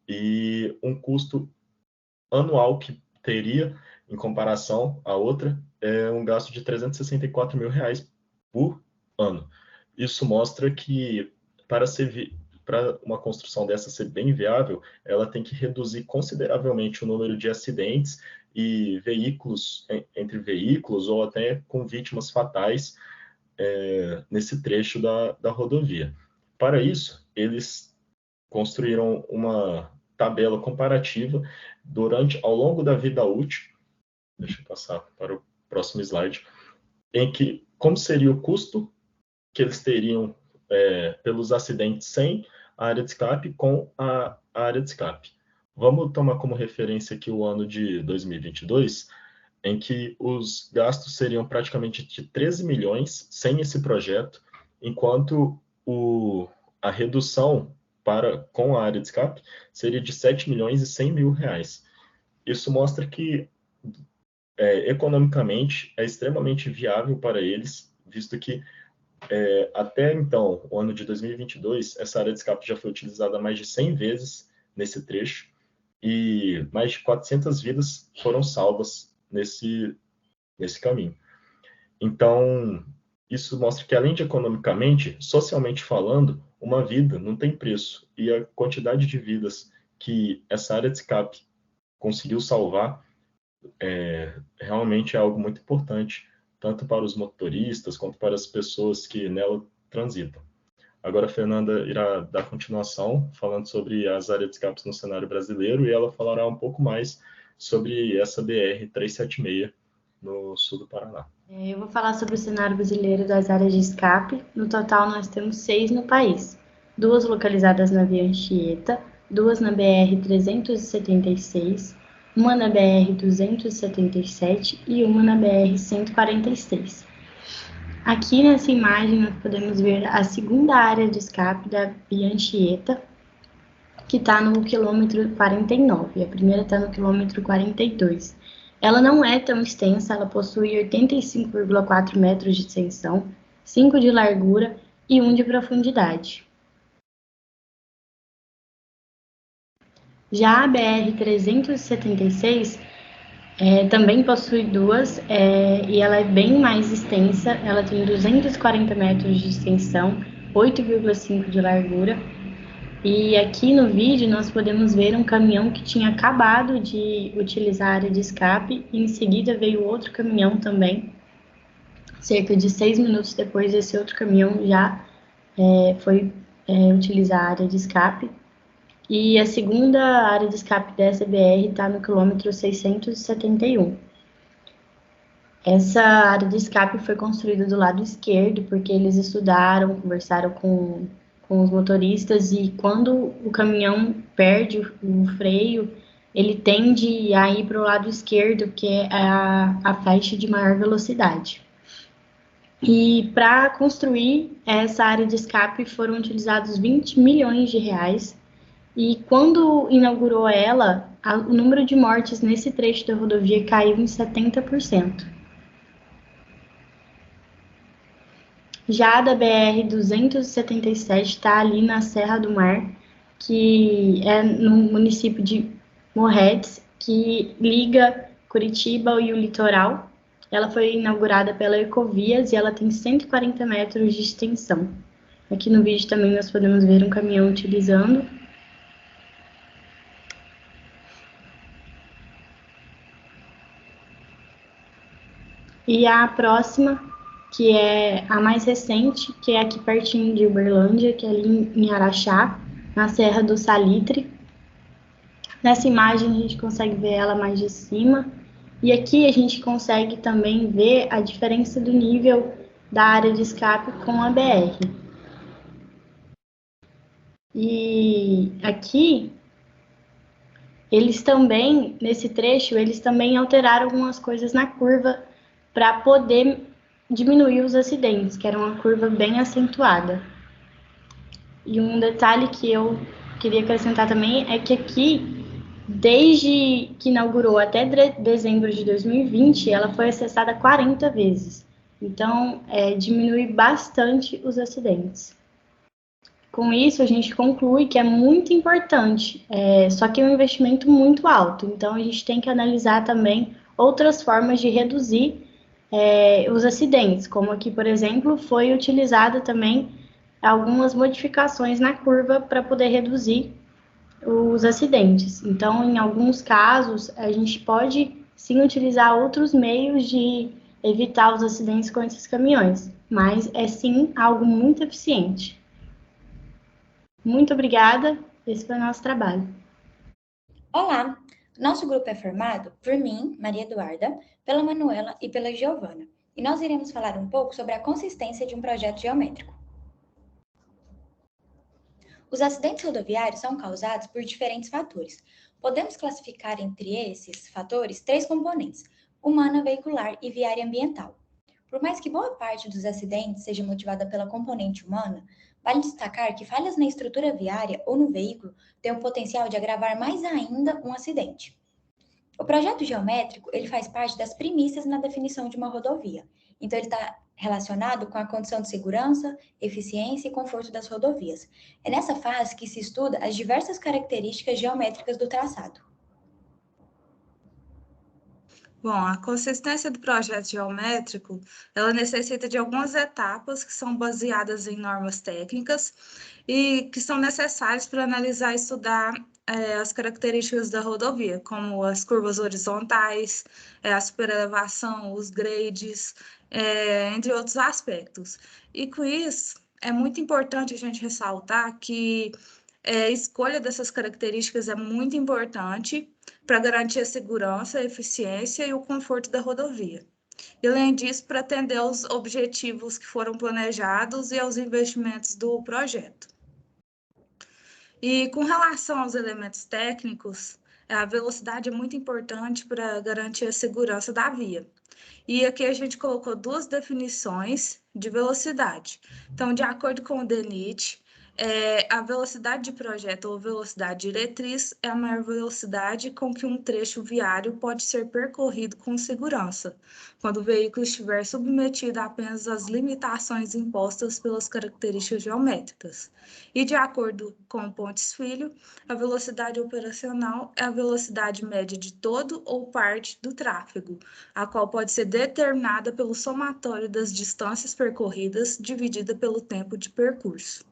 e um custo anual que teria, em comparação à outra, é um gasto de 364 mil reais por ano. Isso mostra que para uma construção dessa ser bem viável, ela tem que reduzir consideravelmente o número de acidentes e veículos, entre veículos, ou até com vítimas fatais nesse trecho da rodovia. Para isso, eles construíram uma tabela comparativa ao longo da vida útil, deixa eu passar para o próximo slide, em que como seria o custo que eles teriam pelos acidentes sem a área de escape com a área de escape. Vamos tomar como referência aqui o ano de 2022, em que os gastos seriam praticamente de 13 milhões sem esse projeto, enquanto a redução com a área de escape seria de 7 milhões e 100 mil reais. Isso mostra que economicamente é extremamente viável para eles, visto que até então, o ano de 2022, essa área de escape já foi utilizada mais de 100 vezes nesse trecho, e mais de 400 vidas foram salvas nesse caminho. Então, isso mostra que, além de economicamente, socialmente falando, uma vida não tem preço, e a quantidade de vidas que essa área de escape conseguiu salvar realmente é algo muito importante, tanto para os motoristas quanto para as pessoas que nela transitam. Agora a Fernanda irá dar continuação, falando sobre as áreas de escape no cenário brasileiro, e ela falará um pouco mais sobre essa BR-376 no sul do Paraná. Eu vou falar sobre o cenário brasileiro das áreas de escape. No total, nós temos 6 no país. 2 localizadas na Via Anchieta, 2 na BR-376, uma na BR-277 e uma na BR-146. Aqui nessa imagem nós podemos ver a segunda área de escape da Via Anchieta, que está no quilômetro 49, a primeira está no quilômetro 42. Ela não é tão extensa, ela possui 85,4 metros de extensão, 5 de largura e 1 de profundidade. Já a BR-376 também possui 2 e ela é bem mais extensa, ela tem 240 metros de extensão, 8,5 de largura. E aqui no vídeo nós podemos ver um caminhão que tinha acabado de utilizar a área de escape, e em seguida veio outro caminhão também. Cerca de 6 minutos depois, esse outro caminhão já foi utilizar a área de escape. E a segunda área de escape dessa BR está no quilômetro 671. Essa área de escape foi construída do lado esquerdo, porque eles estudaram, conversaram com os motoristas, e quando o caminhão perde o freio, ele tende a ir para o lado esquerdo, que é a faixa de maior velocidade. E para construir essa área de escape foram utilizados 20 milhões de reais. E quando inaugurou ela, o número de mortes nesse trecho da rodovia caiu em 70%. Já a da BR-277 está ali na Serra do Mar, que é no município de Morretes, que liga Curitiba e o litoral. Ela foi inaugurada pela Ecovias e ela tem 140 metros de extensão. Aqui no vídeo também nós podemos ver um caminhão utilizando. E a próxima, que é a mais recente, que é aqui pertinho de Uberlândia, que é ali em Araxá, na Serra do Salitre. Nessa imagem a gente consegue ver ela mais de cima. E aqui a gente consegue também ver a diferença do nível da área de escape com a BR. E aqui, eles também, nesse trecho, eles também alteraram algumas coisas na curva para poder diminuir os acidentes, que era uma curva bem acentuada. E um detalhe que eu queria acrescentar também é que aqui, desde que inaugurou até dezembro de 2020, ela foi acessada 40 vezes. Então, diminui bastante os acidentes. Com isso, a gente conclui que é muito importante, só que é um investimento muito alto. Então, a gente tem que analisar também outras formas de reduzir os acidentes, como aqui, por exemplo, foi utilizada também algumas modificações na curva para poder reduzir os acidentes. Então, em alguns casos, a gente pode sim utilizar outros meios de evitar os acidentes com esses caminhões, mas é sim algo muito eficiente. Muito obrigada, esse foi o nosso trabalho. Olá, nosso grupo é formado por mim, Maria Eduarda, pela Manuela e pela Giovana, e nós iremos falar um pouco sobre a consistência de um projeto geométrico. Os acidentes rodoviários são causados por diferentes fatores. Podemos classificar entre esses fatores 3 componentes: humana, veicular e viária ambiental. Por mais que boa parte dos acidentes seja motivada pela componente humana, vale destacar que falhas na estrutura viária ou no veículo têm o potencial de agravar mais ainda um acidente. O projeto geométrico ele faz parte das premissas na definição de uma rodovia. Então, ele está relacionado com a condição de segurança, eficiência e conforto das rodovias. É nessa fase que se estuda as diversas características geométricas do traçado. Bom, a consistência do projeto geométrico, ela necessita de algumas etapas que são baseadas em normas técnicas e que são necessárias para analisar e estudar as características da rodovia, como as curvas horizontais, a superelevação, os grades, entre outros aspectos. E com isso, é muito importante a gente ressaltar que a escolha dessas características é muito importante para garantir a segurança, a eficiência e o conforto da rodovia. E, além disso, para atender aos objetivos que foram planejados e aos investimentos do projeto. E com relação aos elementos técnicos, a velocidade é muito importante para garantir a segurança da via. E aqui a gente colocou 2 definições de velocidade. Então, de acordo com o DENIT, a velocidade de projeto ou velocidade diretriz é a maior velocidade com que um trecho viário pode ser percorrido com segurança, quando o veículo estiver submetido apenas às limitações impostas pelas características geométricas. E de acordo com Pontes Filho, a velocidade operacional é a velocidade média de todo ou parte do tráfego, a qual pode ser determinada pelo somatório das distâncias percorridas dividida pelo tempo de percurso.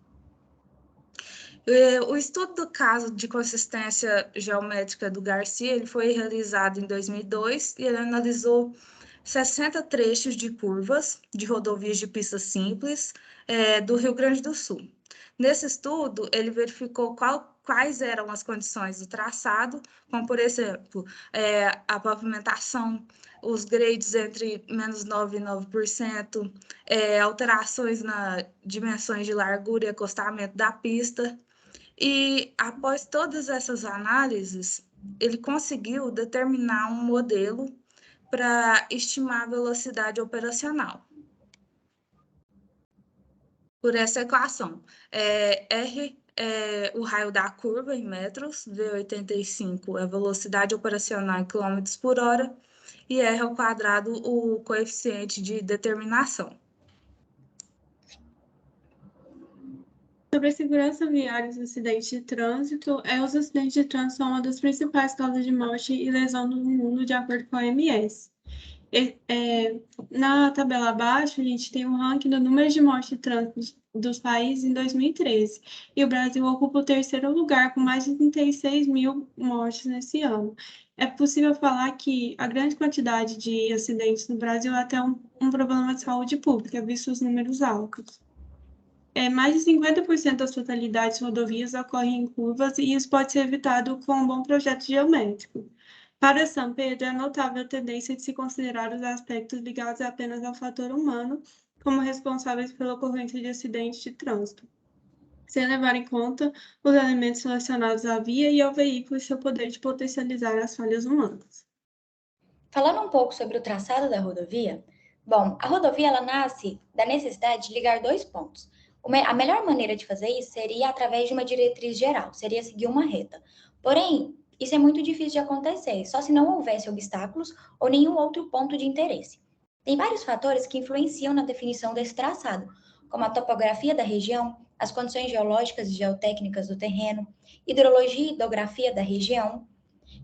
O estudo do caso de consistência geométrica do Garcia ele foi realizado em 2002 e ele analisou 60 trechos de curvas de rodovias de pista simples do Rio Grande do Sul. Nesse estudo, ele verificou quais eram as condições do traçado, como, por exemplo, a pavimentação, os grades entre menos 9% e 9%, alterações nas dimensões de largura e acostamento da pista. E, após todas essas análises, ele conseguiu determinar um modelo para estimar a velocidade operacional. Por essa equação, R é o raio da curva em metros, V85 é a velocidade operacional em quilômetros por hora, e R ao quadrado o coeficiente de determinação. Sobre a segurança viária e os acidentes de trânsito, os acidentes de trânsito são uma das principais causas de morte e lesão no mundo, de acordo com a OMS. Na tabela abaixo, a gente tem o ranking do número de mortes de trânsito dos países em 2013, e o Brasil ocupa o terceiro lugar, com mais de 36 mil mortes nesse ano. É possível falar que a grande quantidade de acidentes no Brasil é até um problema de saúde pública, visto os números altos. Mais de 50% das fatalidades rodoviárias ocorrem em curvas, e isso pode ser evitado com um bom projeto geométrico. Para São Pedro, é notável a tendência de se considerar os aspectos ligados apenas ao fator humano como responsáveis pela ocorrência de acidentes de trânsito, sem levar em conta os elementos relacionados à via e ao veículo e seu poder de potencializar as falhas humanas. Falando um pouco sobre o traçado da rodovia, bom, a rodovia ela nasce da necessidade de ligar dois pontos. A melhor maneira de fazer isso seria através de uma diretriz geral, seria seguir uma reta. Porém, isso é muito difícil de acontecer, só se não houvesse obstáculos ou nenhum outro ponto de interesse. Tem vários fatores que influenciam na definição desse traçado, como a topografia da região, as condições geológicas e geotécnicas do terreno, hidrologia e hidrografia da região.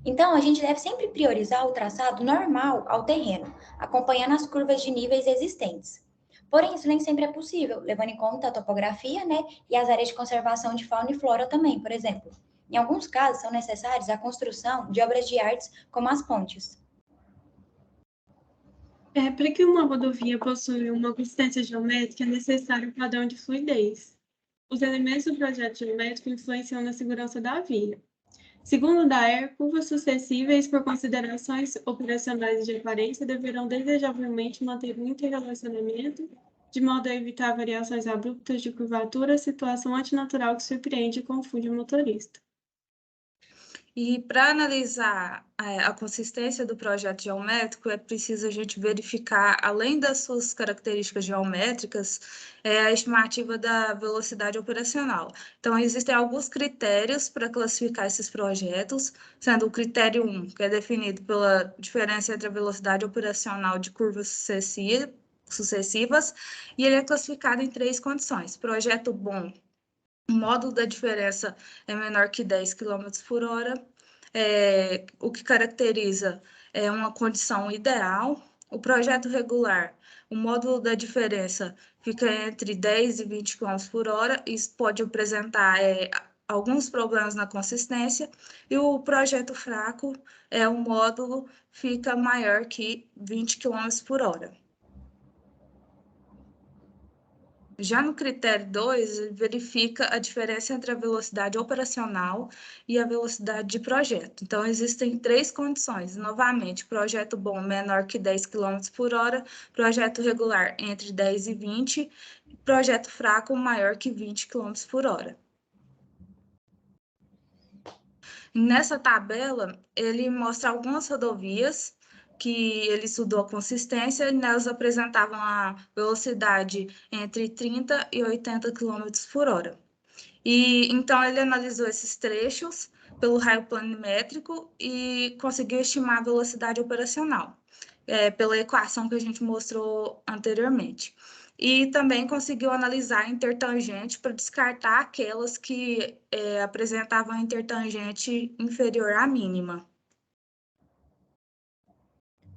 Então, a gente deve sempre priorizar o traçado normal ao terreno, acompanhando as curvas de níveis existentes. Porém, isso nem sempre é possível, levando em conta a topografia, e as áreas de conservação de fauna e flora também, por exemplo. Em alguns casos, são necessárias a construção de obras de artes, como as pontes. Para que uma rodovia possua uma consistência geométrica, é necessário um padrão de fluidez. Os elementos do projeto geométrico influenciam na segurança da via. Segundo o DAER, curvas sucessíveis, por considerações operacionais e de aparência, deverão desejavelmente manter um interrelacionamento, de modo a evitar variações abruptas de curvatura, situação antinatural que surpreende e confunde o motorista. E para analisar a consistência do projeto geométrico, é preciso a gente verificar, além das suas características geométricas, a estimativa da velocidade operacional. Então, existem alguns critérios para classificar esses projetos, sendo o critério 1, que é definido pela diferença entre a velocidade operacional de curvas sucessivas, e ele é classificado em 3 condições. Projeto bom, o módulo da diferença é menor que 10 km por hora, o que caracteriza uma condição ideal. O projeto regular, o módulo da diferença fica entre 10 e 20 km por hora, isso pode apresentar alguns problemas na consistência, e o projeto fraco, o módulo fica maior que 20 km por hora. Já no critério 2, ele verifica a diferença entre a velocidade operacional e a velocidade de projeto. Então, existem 3 condições. Novamente, projeto bom menor que 10 km por hora, projeto regular entre 10 e 20, projeto fraco maior que 20 km por hora. Nessa tabela, ele mostra algumas rodovias que ele estudou a consistência, e nelas apresentavam a velocidade entre 30 e 80 km por hora. E então ele analisou esses trechos pelo raio planimétrico e conseguiu estimar a velocidade operacional, pela equação que a gente mostrou anteriormente. E também conseguiu analisar a intertangente para descartar aquelas que apresentavam a intertangente inferior à mínima.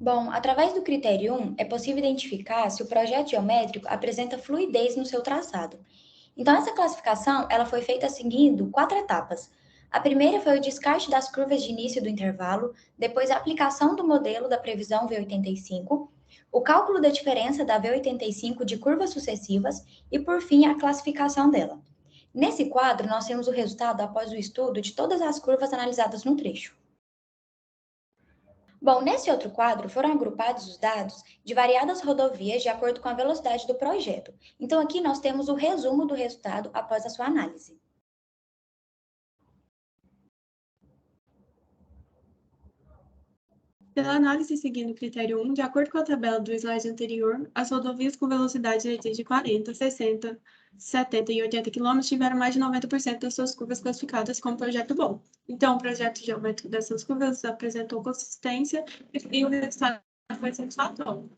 Bom, através do critério 1, é possível identificar se o projeto geométrico apresenta fluidez no seu traçado. Então, essa classificação ela foi feita seguindo 4 etapas. A primeira foi o descarte das curvas de início do intervalo, depois a aplicação do modelo da previsão V85, o cálculo da diferença da V85 de curvas sucessivas e, por fim, a classificação dela. Nesse quadro, nós temos o resultado após o estudo de todas as curvas analisadas no trecho. Bom, nesse outro quadro foram agrupados os dados de variadas rodovias de acordo com a velocidade do projeto. Então, aqui nós temos o resumo do resultado após a sua análise. Pela análise seguindo o critério 1, de acordo com a tabela do slide anterior, as rodovias com velocidade diretriz de 40, 60, 70 e 80 km tiveram mais de 90% das suas curvas classificadas como projeto bom. Então, o projeto geométrico dessas curvas apresentou consistência e o resultado foi satisfatório.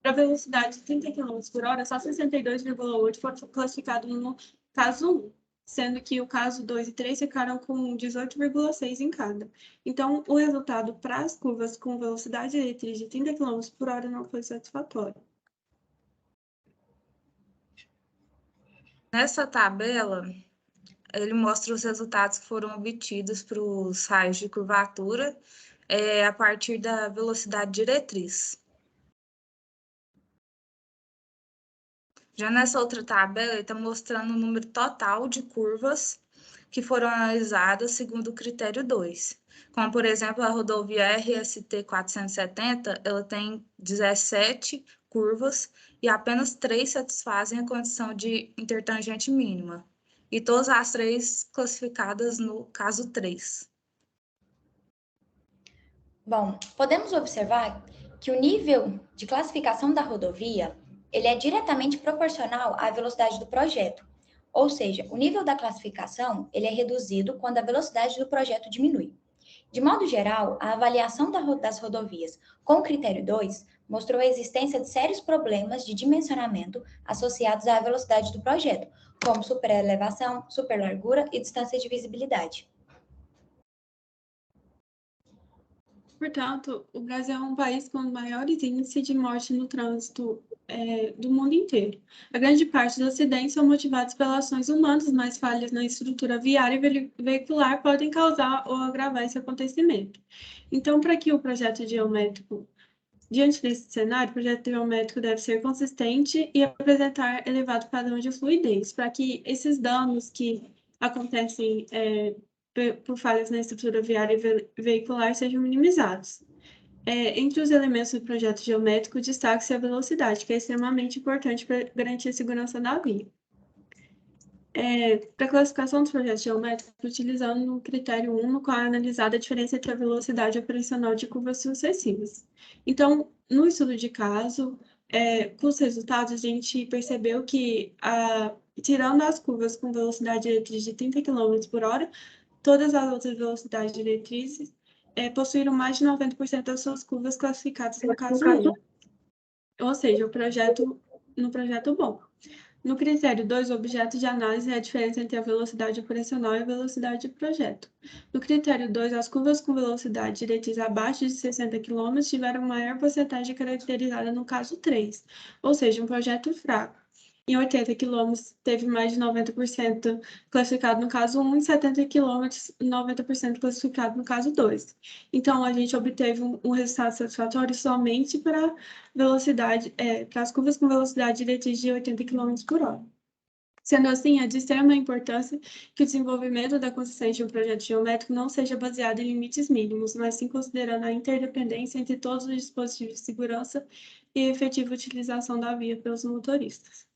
Para a velocidade de 30 km por hora, só 62,8 foram classificados no caso 1, sendo que o caso 2 e 3 ficaram com 18,6 em cada. Então, o resultado para as curvas com velocidade diretriz de 30 km por hora não foi satisfatório. Nessa tabela, ele mostra os resultados que foram obtidos para os raios de curvatura a partir da velocidade diretriz. Já nessa outra tabela, ele está mostrando o número total de curvas que foram analisadas segundo o critério 2. Como, por exemplo, a rodovia RST 470, ela tem 17 curvas e apenas 3 satisfazem a condição de intertangente mínima. E todas as 3 classificadas no caso 3. Bom, podemos observar que o nível de classificação da rodovia ele é diretamente proporcional à velocidade do projeto. Ou seja, o nível da classificação ele é reduzido quando a velocidade do projeto diminui. De modo geral, a avaliação das rodovias com o critério 2 mostrou a existência de sérios problemas de dimensionamento associados à velocidade do projeto, como superelevação, superlargura e distância de visibilidade. Portanto, o Brasil é um país com os maiores índices de morte no trânsito do mundo inteiro. A grande parte dos acidentes são motivados pelas ações humanas, mas falhas na estrutura viária e veicular podem causar ou agravar esse acontecimento. Então, para que o projeto geométrico, diante desse cenário, o projeto geométrico deve ser consistente e apresentar elevado padrão de fluidez, para que esses danos que acontecem por falhas na estrutura viária e veicular sejam minimizados. Entre os elementos do projeto geométrico, destaca-se a velocidade, que é extremamente importante para garantir a segurança da via. Para a classificação dos projetos geométricos, utilizando o critério 1, no qual é analisada a diferença entre a velocidade operacional de curvas sucessivas. Então, no estudo de caso, com os resultados, a gente percebeu que, tirando as curvas com velocidade diretriz de 30 km por hora, todas as outras velocidades diretrizes possuíram mais de 90% das suas curvas classificadas no caso 1. Ou seja, no projeto bom. No critério 2, o objeto de análise é a diferença entre a velocidade operacional e a velocidade de projeto. No critério 2, as curvas com velocidade diretriz abaixo de 60 km tiveram maior porcentagem caracterizada no caso 3, ou seja, um projeto fraco. Em 80 km, teve mais de 90% classificado no caso 1 e 70 km, 90% classificado no caso 2. Então, a gente obteve um resultado satisfatório somente para para as curvas com velocidade diretriz de 80 km por hora. Sendo assim, é de extrema importância que o desenvolvimento da consistência de um projeto geométrico não seja baseado em limites mínimos, mas sim considerando a interdependência entre todos os dispositivos de segurança e a efetiva utilização da via pelos motoristas.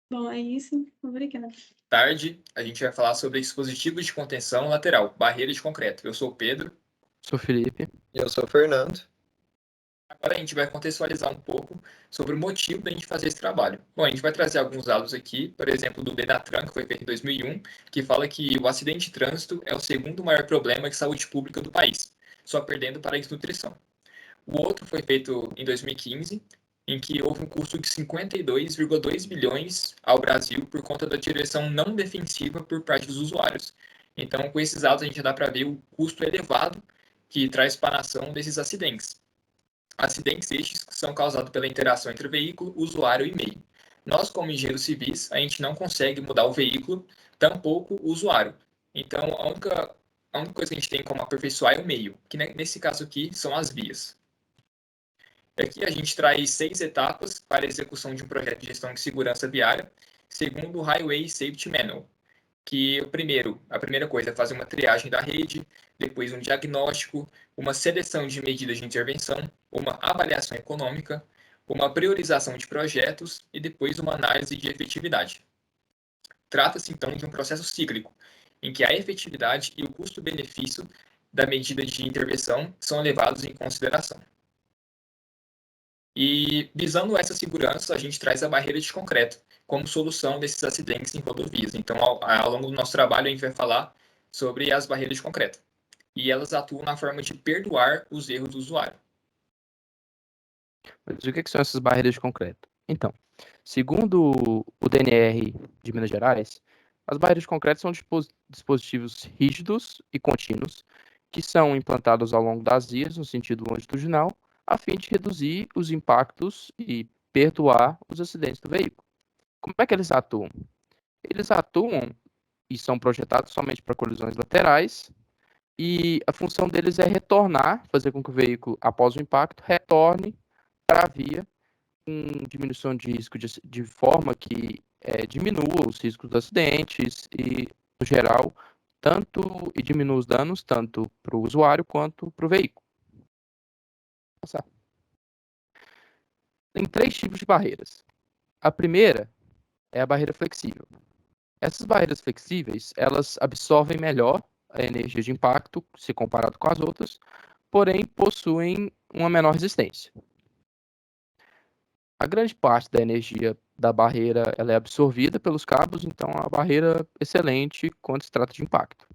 Bom, é isso. Obrigada. Tarde, a gente vai falar sobre dispositivos de contenção lateral, barreira de concreto. Eu sou o Pedro. Sou o Felipe. E eu sou o Fernando. Agora a gente vai contextualizar um pouco sobre o motivo da gente fazer esse trabalho. Bom, a gente vai trazer alguns dados aqui, por exemplo, do Denatran, que foi feito em 2001, que fala que o acidente de trânsito é o segundo maior problema de saúde pública do país, só perdendo para a desnutrição. O outro foi feito em 2015, em que houve um custo de 52,2 bilhões ao Brasil por conta da direção não defensiva por parte dos usuários. Então, com esses dados, a gente dá para ver o custo elevado que traz para a nação desses acidentes. Acidentes estes que são causados pela interação entre veículo, usuário e meio. Nós, como engenheiros civis, a gente não consegue mudar o veículo, tampouco o usuário. Então, a única coisa que a gente tem como aperfeiçoar é o meio, que nesse caso aqui são as vias. Aqui a gente traz 6 etapas para a execução de um projeto de gestão de segurança viária, segundo o Highway Safety Manual, que a primeira coisa é fazer uma triagem da rede, depois um diagnóstico, uma seleção de medidas de intervenção, uma avaliação econômica, uma priorização de projetos e depois uma análise de efetividade. Trata-se, então, de um processo cíclico, em que a efetividade e o custo-benefício da medida de intervenção são levados em consideração. E, visando essa segurança, a gente traz a barreira de concreto como solução desses acidentes em rodovias. Então, ao longo do nosso trabalho, a gente vai falar sobre as barreiras de concreto. E elas atuam na forma de perdoar os erros do usuário. Mas o que são essas barreiras de concreto? Então, segundo o DNR de Minas Gerais, as barreiras de concreto são dispositivos rígidos e contínuos que são implantados ao longo das vias no sentido longitudinal, a fim de reduzir os impactos e perdoar os acidentes do veículo. Como é que eles atuam? Eles atuam e são projetados somente para colisões laterais, e a função deles é retornar, fazer com que o veículo, após o impacto, retorne para a via com diminuição de risco de forma que diminua os riscos dos acidentes e, no geral, e diminua os danos tanto para o usuário quanto para o veículo. Tem 3 tipos de barreiras. A primeira é a barreira flexível. Essas barreiras flexíveis, elas absorvem melhor a energia de impacto, se comparado com as outras, porém possuem uma menor resistência. A grande parte da energia da barreira ela é absorvida pelos cabos, então é uma barreira excelente quando se trata de impacto.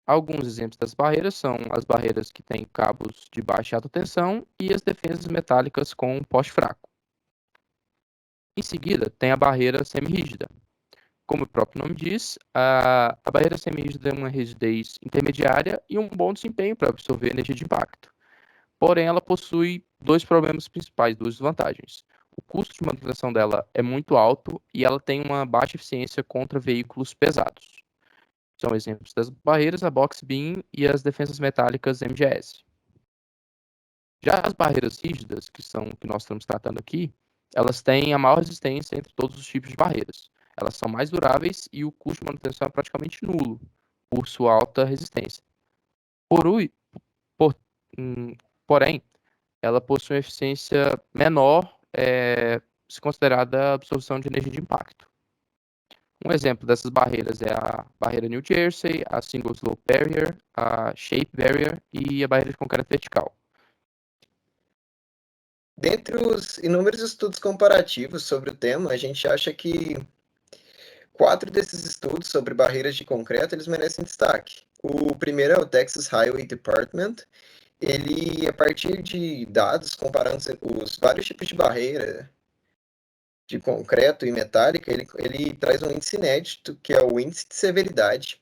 Alguns exemplos das barreiras são as barreiras que têm cabos de baixa e alta tensão e as defesas metálicas com poste fraco. Em seguida, tem a barreira semirrígida. Como o próprio nome diz, a barreira semirrígida é uma rigidez intermediária e um bom desempenho para absorver energia de impacto. Porém, ela possui 2 problemas principais, 2 vantagens. O custo de manutenção dela é muito alto e ela tem uma baixa eficiência contra veículos pesados. São exemplos das barreiras, a box beam e as defensas metálicas MGS. Já as barreiras rígidas, que são o que nós estamos tratando aqui, elas têm a maior resistência entre todos os tipos de barreiras. Elas são mais duráveis e o custo de manutenção é praticamente nulo, por sua alta resistência. Porém, ela possui uma eficiência menor, se considerada a absorção de energia de impacto. Um exemplo dessas barreiras é a barreira New Jersey, a Single Slope Barrier, a Shape Barrier e a barreira de concreto vertical. Dentre os inúmeros estudos comparativos sobre o tema, a gente acha que 4 desses estudos sobre barreiras de concreto eles merecem destaque. O primeiro é o Texas Highway Department. Ele, a partir de dados comparando os vários tipos de barreira de concreto e metálica, ele traz um índice inédito, que é o índice de severidade.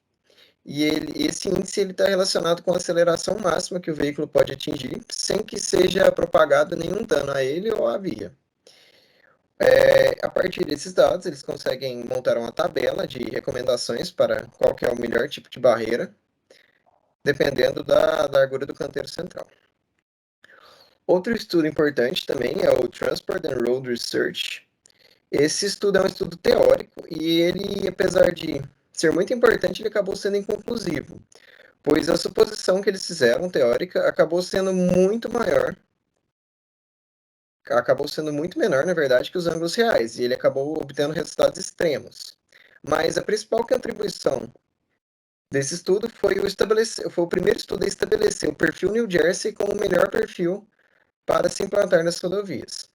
E esse índice está relacionado com a aceleração máxima que o veículo pode atingir, sem que seja propagado nenhum dano a ele ou à via. A partir desses dados, eles conseguem montar uma tabela de recomendações para qual que é o melhor tipo de barreira, dependendo da largura do canteiro central. Outro estudo importante também é o Transport and Road Research. Esse estudo é um estudo teórico e ele, apesar de ser muito importante, ele acabou sendo inconclusivo, pois a suposição que eles fizeram, teórica, acabou sendo muito menor, na verdade, que os ângulos reais, e ele acabou obtendo resultados extremos. Mas a principal contribuição desse estudo foi o primeiro estudo a estabelecer o perfil New Jersey como o melhor perfil para se implantar nas rodovias.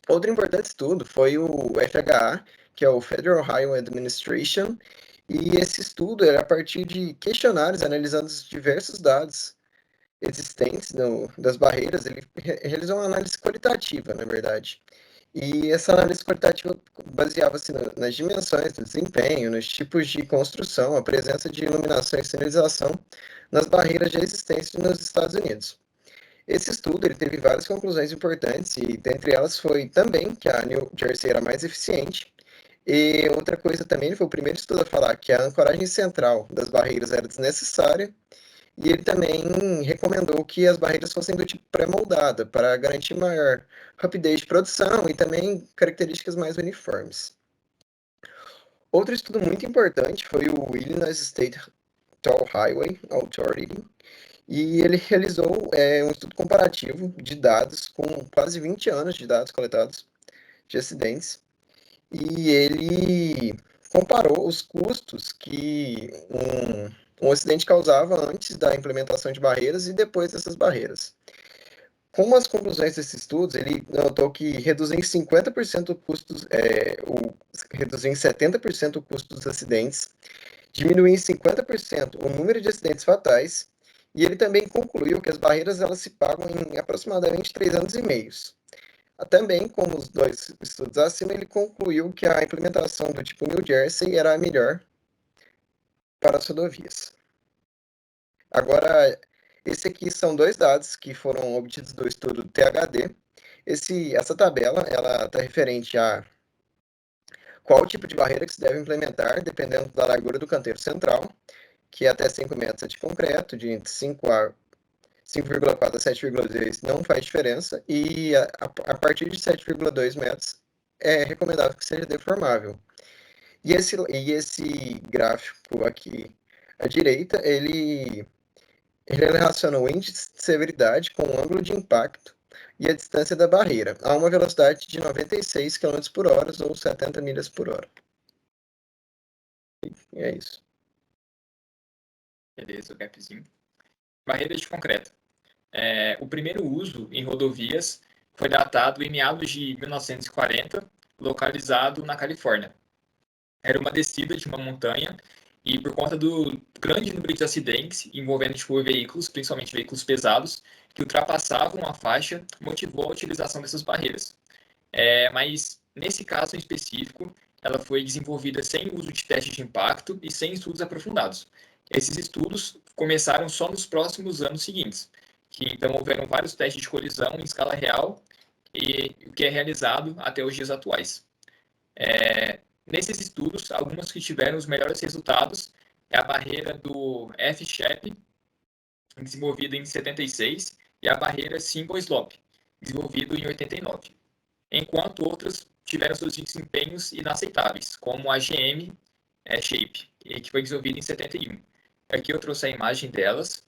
Outro importante estudo foi o FHA, que é o Federal Highway Administration, e esse estudo era a partir de questionários analisando os diversos dados existentes das barreiras. Ele realizou uma análise qualitativa, na verdade. E essa análise qualitativa baseava-se nas dimensões do desempenho, nos tipos de construção, a presença de iluminação e sinalização nas barreiras já existentes nos Estados Unidos. Esse estudo ele teve várias conclusões importantes, e dentre elas foi também que a New Jersey era mais eficiente. E outra coisa também, ele foi o primeiro estudo a falar que a ancoragem central das barreiras era desnecessária, e ele também recomendou que as barreiras fossem do tipo pré-moldada, para garantir maior rapidez de produção e também características mais uniformes. Outro estudo muito importante foi o Illinois State Toll Highway Authority, e ele realizou um estudo comparativo de dados com quase 20 anos de dados coletados de acidentes, e ele comparou os custos que um acidente causava antes da implementação de barreiras e depois dessas barreiras. Com as conclusões desses estudos, ele notou que reduzir em 50% reduzir em 70% o custo dos acidentes, diminuir em 50% o número de acidentes fatais, e ele também concluiu que as barreiras elas se pagam em aproximadamente 3 anos e meio. Também, como os dois estudos acima, ele concluiu que a implementação do tipo New Jersey era a melhor para as rodovias. Agora, esse aqui são 2 dados que foram obtidos do estudo THD. Essa tabela, ela está referente a qual tipo de barreira que se deve implementar, dependendo da largura do canteiro central, que até 5 metros é de concreto, de 5,4 a 7,2 não faz diferença, e a partir de 7,2 metros é recomendável que seja deformável. E esse gráfico aqui à direita, ele relaciona o índice de severidade com o ângulo de impacto e a distância da barreira, a uma velocidade de 96 km por hora ou 70 milhas por hora. E é isso. Beleza, o gapzinho. Barreiras de concreto. O primeiro uso em rodovias foi datado em meados de 1940, localizado na Califórnia. Era uma descida de uma montanha e, por conta do grande número de acidentes envolvendo veículos, principalmente veículos pesados, que ultrapassavam a faixa, motivou a utilização dessas barreiras. Mas, nesse caso em específico, ela foi desenvolvida sem uso de testes de impacto e sem estudos aprofundados. Esses estudos começaram só nos próximos anos seguintes, que então houveram vários testes de colisão em escala real, e o que é realizado até os dias atuais. Nesses estudos, algumas que tiveram os melhores resultados é a barreira do F-Shape, desenvolvida em 76, e a barreira Single Slope, desenvolvida em 89. Enquanto outras tiveram seus desempenhos inaceitáveis, como a GM Shape, que foi desenvolvida em 71. Aqui eu trouxe a imagem delas.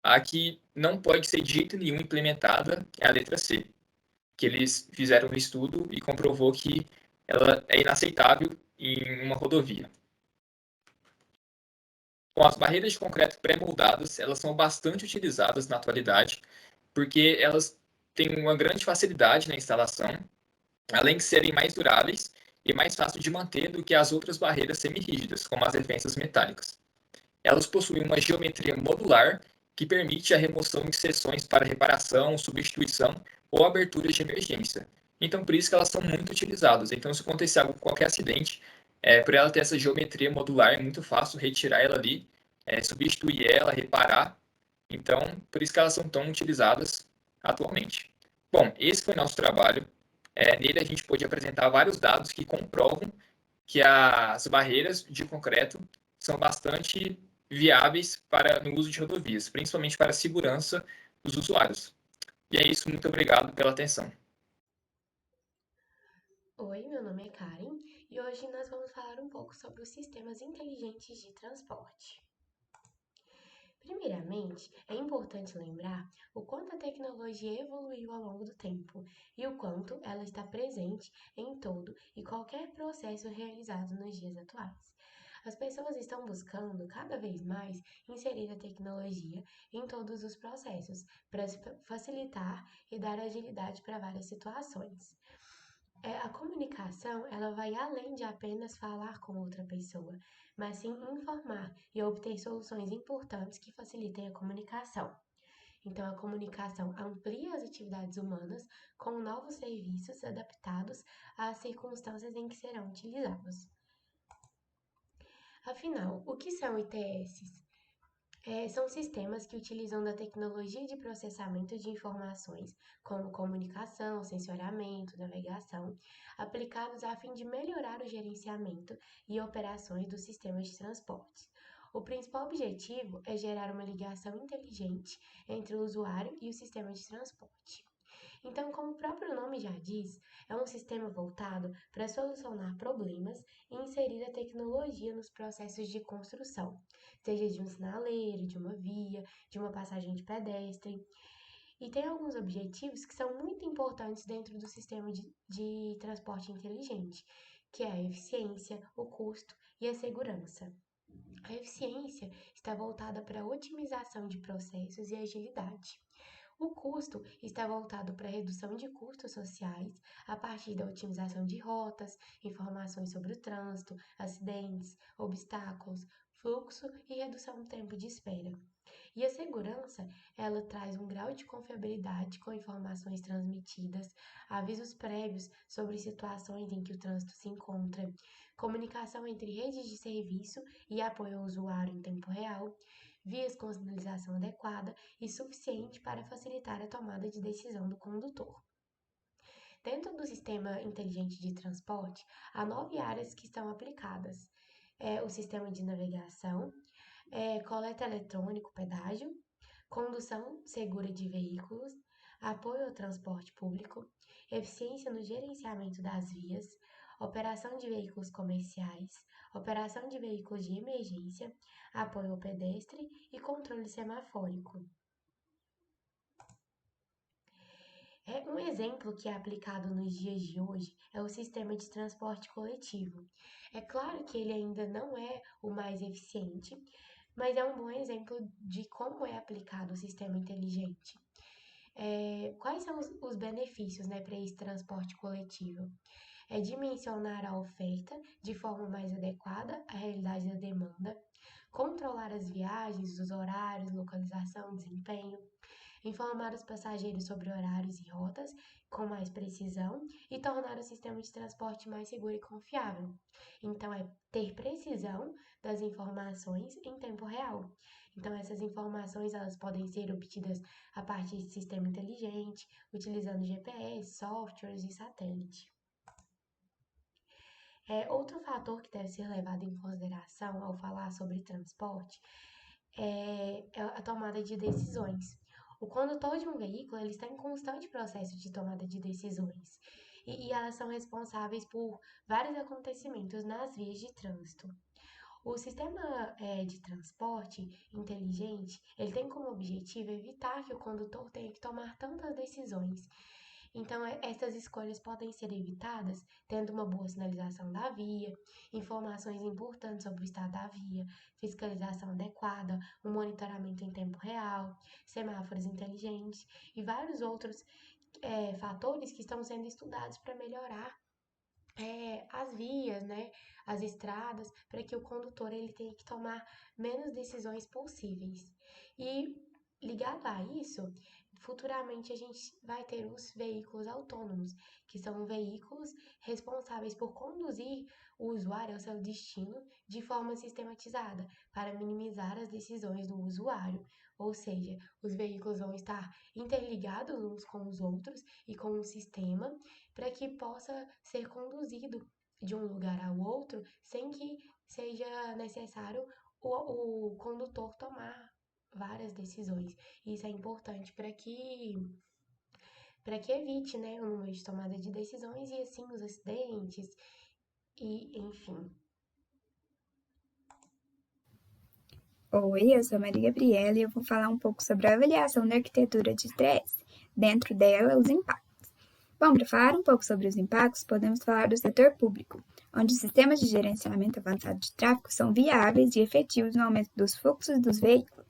A que não pode ser de jeito nenhum implementada é a letra C, que eles fizeram um estudo e comprovou que ela é inaceitável em uma rodovia. Bom, as barreiras de concreto pré-moldadas, elas são bastante utilizadas na atualidade, porque elas têm uma grande facilidade na instalação, além de serem mais duráveis e mais fáceis de manter do que as outras barreiras semi-rígidas, como as defensas metálicas. Elas possuem uma geometria modular que permite a remoção de seções para reparação, substituição ou aberturas de emergência. Então, por isso que elas são muito utilizadas. Então, se acontecer qualquer acidente, por ela ter essa geometria modular, é muito fácil retirar ela ali, substituir ela, reparar. Então, por isso que elas são tão utilizadas atualmente. Bom, esse foi nosso trabalho. Nele a gente pôde apresentar vários dados que comprovam que as barreiras de concreto são bastante viáveis no uso de rodovias, principalmente para a segurança dos usuários. E é isso, muito obrigado pela atenção. Oi, meu nome é Karen e hoje nós vamos falar um pouco sobre os sistemas inteligentes de transporte. Primeiramente, é importante lembrar o quanto a tecnologia evoluiu ao longo do tempo e o quanto ela está presente em todo e qualquer processo realizado nos dias atuais. As pessoas estão buscando cada vez mais inserir a tecnologia em todos os processos para facilitar e dar agilidade para várias situações. A comunicação, ela vai além de apenas falar com outra pessoa, mas sim informar e obter soluções importantes que facilitem a comunicação. Então, a comunicação amplia as atividades humanas com novos serviços adaptados às circunstâncias em que serão utilizados. Afinal, o que são ITS? São sistemas que utilizam da tecnologia de processamento de informações, como comunicação, sensoriamento, navegação, aplicados a fim de melhorar o gerenciamento e operações dos sistemas de transporte. O principal objetivo é gerar uma ligação inteligente entre o usuário e o sistema de transporte. Então, como o próprio nome já diz, é um sistema voltado para solucionar problemas e inserir a tecnologia nos processos de construção, seja de um sinaleiro, de uma via, de uma passagem de pedestre. E tem alguns objetivos que são muito importantes dentro do sistema de transporte inteligente, que é a eficiência, o custo e a segurança. A eficiência está voltada para a otimização de processos e agilidade. O custo está voltado para a redução de custos sociais a partir da otimização de rotas, informações sobre o trânsito, acidentes, obstáculos, fluxo e redução do tempo de espera. E a segurança, ela traz um grau de confiabilidade com informações transmitidas, avisos prévios sobre situações em que o trânsito se encontra, comunicação entre redes de serviço e apoio ao usuário em tempo real, vias com sinalização adequada e suficiente para facilitar a tomada de decisão do condutor. Dentro do sistema inteligente de transporte, há 9 áreas que estão aplicadas. O sistema de navegação, coleta eletrônico, pedágio, condução segura de veículos, apoio ao transporte público, eficiência no gerenciamento das vias, operação de veículos comerciais, operação de veículos de emergência, apoio ao pedestre e controle semafórico. Um exemplo que é aplicado nos dias de hoje é o sistema de transporte coletivo. É claro que ele ainda não é o mais eficiente, mas é um bom exemplo de como é aplicado o sistema inteligente. Quais são os benefícios, para esse transporte coletivo? É dimensionar a oferta de forma mais adequada à realidade da demanda, controlar as viagens, os horários, localização, desempenho, informar os passageiros sobre horários e rotas com mais precisão e tornar o sistema de transporte mais seguro e confiável. Então, é ter precisão das informações em tempo real. Então, essas informações elas podem ser obtidas a partir de sistema inteligente, utilizando GPS, softwares e satélite. Outro fator que deve ser levado em consideração ao falar sobre transporte é a tomada de decisões. O condutor de um veículo ele está em constante processo de tomada de decisões e elas são responsáveis por vários acontecimentos nas vias de trânsito. O sistema de transporte inteligente ele tem como objetivo evitar que o condutor tenha que tomar tantas decisões. Então, essas escolhas podem ser evitadas tendo uma boa sinalização da via, informações importantes sobre o estado da via, fiscalização adequada, um monitoramento em tempo real, semáforos inteligentes e vários outros fatores que estão sendo estudados para melhorar as vias, as estradas, para que o condutor ele tenha que tomar menos decisões possíveis. E ligado a isso, futuramente a gente vai ter os veículos autônomos, que são veículos responsáveis por conduzir o usuário ao seu destino de forma sistematizada, para minimizar as decisões do usuário. Ou seja, os veículos vão estar interligados uns com os outros e com o sistema, para que possa ser conduzido de um lugar ao outro sem que seja necessário o condutor tomar várias decisões. Isso é importante para que evite, o número de tomada de decisões e assim os acidentes e enfim. Oi, eu sou a Maria Gabriela e eu vou falar um pouco sobre a avaliação da arquitetura de 3S, dentro dela os impactos. Bom, para falar um pouco sobre os impactos, podemos falar do setor público, onde os sistemas de gerenciamento avançado de tráfego são viáveis e efetivos no aumento dos fluxos dos veículos.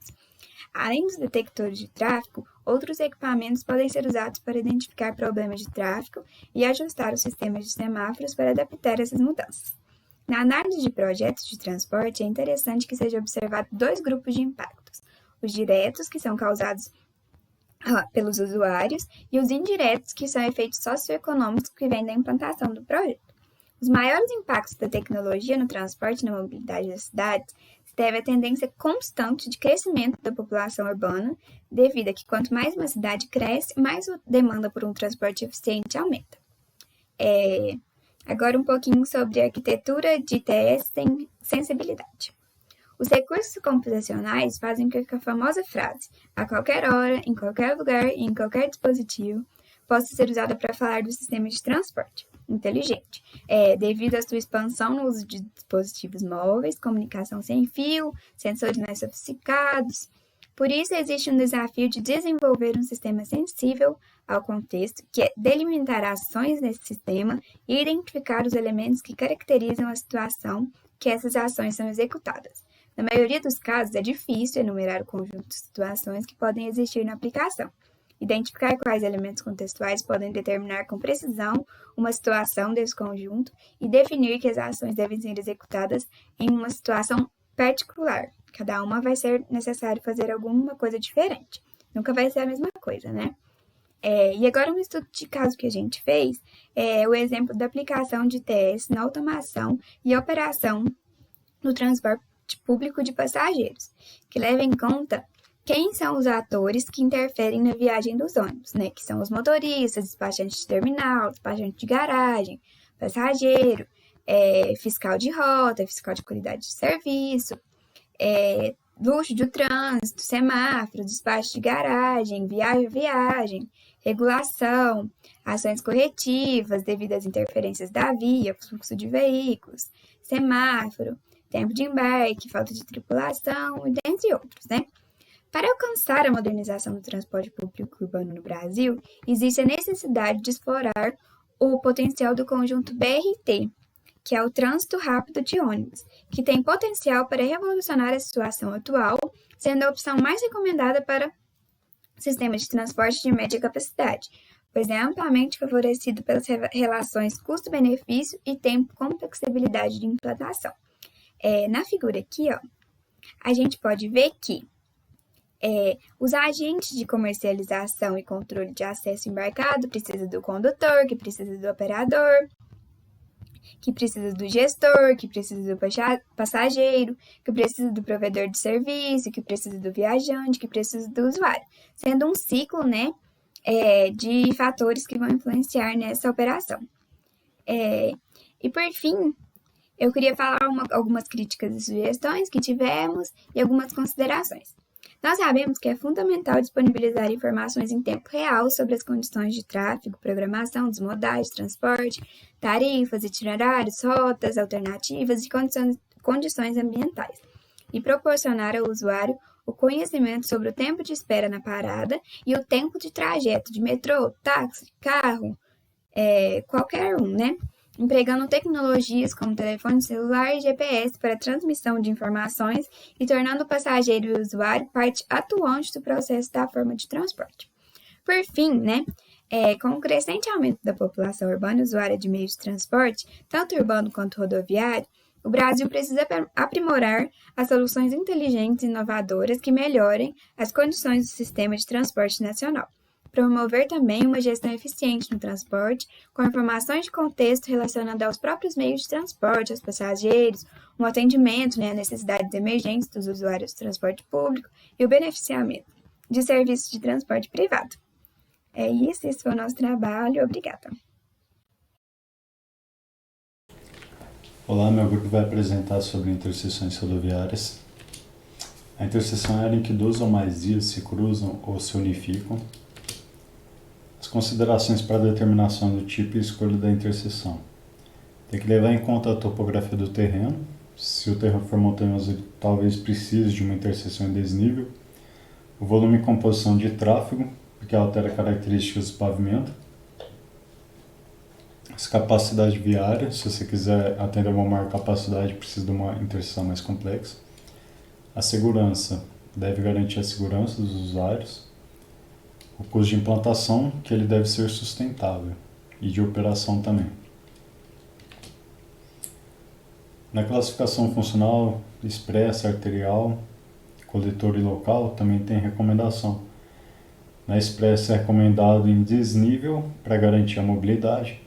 Além dos detectores de tráfego, outros equipamentos podem ser usados para identificar problemas de tráfego e ajustar os sistemas de semáforos para adaptar essas mudanças. Na análise de projetos de transporte, é interessante que seja observado 2 grupos de impactos: os diretos, que são causados pelos usuários, e os indiretos, que são efeitos socioeconômicos que vêm da implantação do projeto. Os maiores impactos da tecnologia no transporte e na mobilidade das cidades se deve à tendência constante de crescimento da população urbana, devido a que quanto mais uma cidade cresce, mais a demanda por um transporte eficiente aumenta. Agora um pouquinho sobre a arquitetura de ITS sem sensibilidade. Os recursos computacionais fazem com que a famosa frase "a qualquer hora, em qualquer lugar e em qualquer dispositivo" possa ser usada para falar do sistema de transporte inteligente, devido à sua expansão no uso de dispositivos móveis, comunicação sem fio, sensores mais sofisticados. Por isso, existe um desafio de desenvolver um sistema sensível ao contexto, que é delimitar ações nesse sistema e identificar os elementos que caracterizam a situação que essas ações são executadas. Na maioria dos casos, é difícil enumerar o conjunto de situações que podem existir na aplicação. Identificar quais elementos contextuais podem determinar com precisão uma situação desse conjunto e definir que as ações devem ser executadas em uma situação particular. Cada uma vai ser necessário fazer alguma coisa diferente. Nunca vai ser a mesma coisa, né? E agora um estudo de caso que a gente fez é o exemplo da aplicação de TS na automação e operação no transporte público de passageiros, que leva em conta quem são os atores que interferem na viagem dos ônibus, né? Que são os motoristas, despachantes de terminal, despachante de garagem, passageiro, fiscal de rota, fiscal de qualidade de serviço, luxo do trânsito, semáforo, despacho de garagem, viagem, regulação, ações corretivas devido às interferências da via, fluxo de veículos, semáforo, tempo de embarque, falta de tripulação, e dentre outros, né? Para alcançar a modernização do transporte público urbano no Brasil, existe a necessidade de explorar o potencial do conjunto BRT, que é o trânsito rápido de ônibus, que tem potencial para revolucionar a situação atual, sendo a opção mais recomendada para sistemas de transporte de média capacidade, pois é amplamente favorecido pelas relações custo-benefício e tempo com flexibilidade de implantação. Na figura aqui, ó, a gente pode ver que os agentes de comercialização e controle de acesso embarcado precisam do condutor, que precisa do operador, que precisa do gestor, que precisa do passageiro, que precisa do provedor de serviço, que precisa do viajante, que precisa do usuário, sendo um ciclo, né, de fatores que vão influenciar nessa operação. E por fim, eu queria falar algumas críticas e sugestões que tivemos e algumas considerações. Nós sabemos que é fundamental disponibilizar informações em tempo real sobre as condições de tráfego, programação dos modais de transporte, tarifas, itinerários, rotas alternativas e condições ambientais, e proporcionar ao usuário o conhecimento sobre o tempo de espera na parada e o tempo de trajeto de metrô, táxi, carro, qualquer um, né? Empregando tecnologias como telefone celular e GPS para transmissão de informações e tornando o passageiro e o usuário parte atuante do processo da forma de transporte. Por fim, né, com o crescente aumento da população urbana e usuária de meios de transporte, tanto urbano quanto rodoviário, o Brasil precisa aprimorar as soluções inteligentes e inovadoras que melhorem as condições do sistema de transporte nacional. Promover também uma gestão eficiente no transporte, com informações de contexto relacionadas aos próprios meios de transporte, aos passageiros, um atendimento, né, a necessidades emergentes dos usuários do transporte público e o beneficiamento de serviços de transporte privado. É isso, esse foi o nosso trabalho. Obrigada. Olá, meu grupo vai apresentar sobre interseções rodoviárias. A interseção é a área em que dois ou mais vias se cruzam ou se unificam. As considerações para a determinação do tipo e escolha da interseção. Tem que levar em conta a topografia do terreno. Se o terreno for montanhoso, ele talvez precise de uma interseção em desnível. O volume e composição de tráfego, porque altera características do pavimento. As capacidades viárias, se você quiser atender uma maior capacidade, precisa de uma interseção mais complexa. A segurança, deve garantir a segurança dos usuários. O custo de implantação, que ele deve ser sustentável, e de operação também. Na classificação funcional, expressa, arterial, coletor e local, também tem recomendação. Na expressa é recomendado em desnível, para garantir a mobilidade.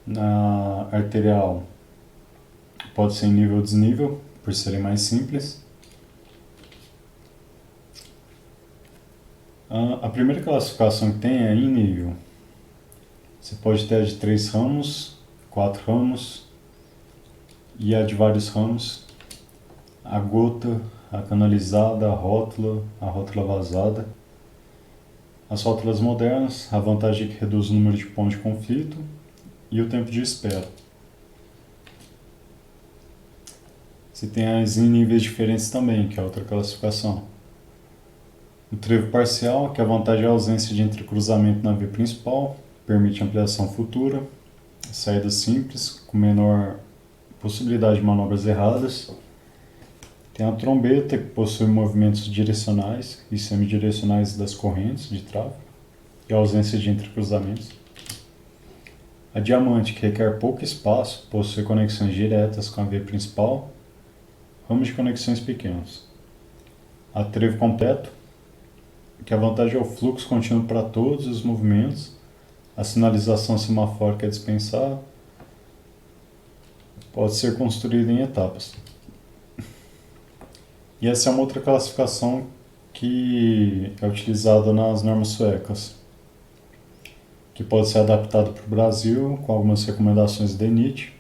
Na arterial, pode ser em nível desnível, por serem mais simples. A primeira classificação que tem é em nível. Você pode ter a de 3 ramos, 4 ramos e a de vários ramos. A gota, a canalizada, a rótula vazada. As rótulas modernas, a vantagem é que reduz o número de pontos de conflito e o tempo de espera. Você tem as em níveis diferentes também, que é outra classificação. O trevo parcial, que a vantagem é a ausência de entrecruzamento na via principal, permite ampliação futura, saída simples, com menor possibilidade de manobras erradas. Tem a trombeta, que possui movimentos direcionais e semidirecionais das correntes de tráfego e ausência de entrecruzamentos. A diamante, que requer pouco espaço, possui conexões diretas com a via principal, ramos de conexões pequenos. A trevo completo, que a vantagem é o fluxo contínuo para todos os movimentos, a sinalização semafórica é dispensável, pode ser construída em etapas. E essa é uma outra classificação que é utilizada nas normas suecas, que pode ser adaptada para o Brasil com algumas recomendações da DENIT,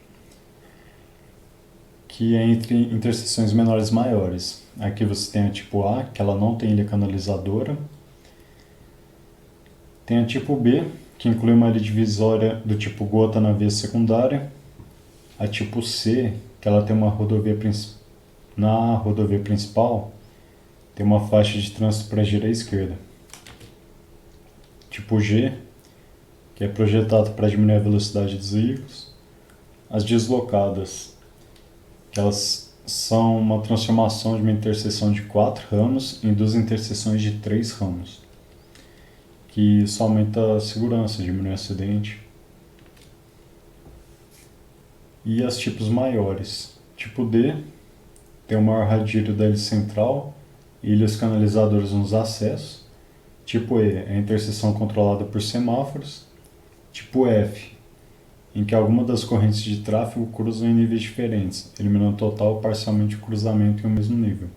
que é entre interseções menores e maiores. Aqui você tem a tipo A, que ela não tem ilha canalizadora. Tem a tipo B, que inclui uma ilha divisória do tipo gota na via secundária. A tipo C, que ela tem uma rodovia na rodovia principal, tem uma faixa de trânsito para direita e esquerda. Tipo G, que é projetado para diminuir a velocidade dos veículos. As deslocadas, que elas são uma transformação de uma interseção de 4 ramos em 2 interseções de 3 ramos, que isso aumenta a segurança, diminui o acidente. E as tipos maiores. Tipo D, tem o maior radírio da ilha central, ilhas canalizadoras nos acessos. Tipo E, é a interseção controlada por semáforos. Tipo F, em que algumas das correntes de tráfego cruzam em níveis diferentes, eliminando total ou parcialmente o cruzamento em um mesmo nível.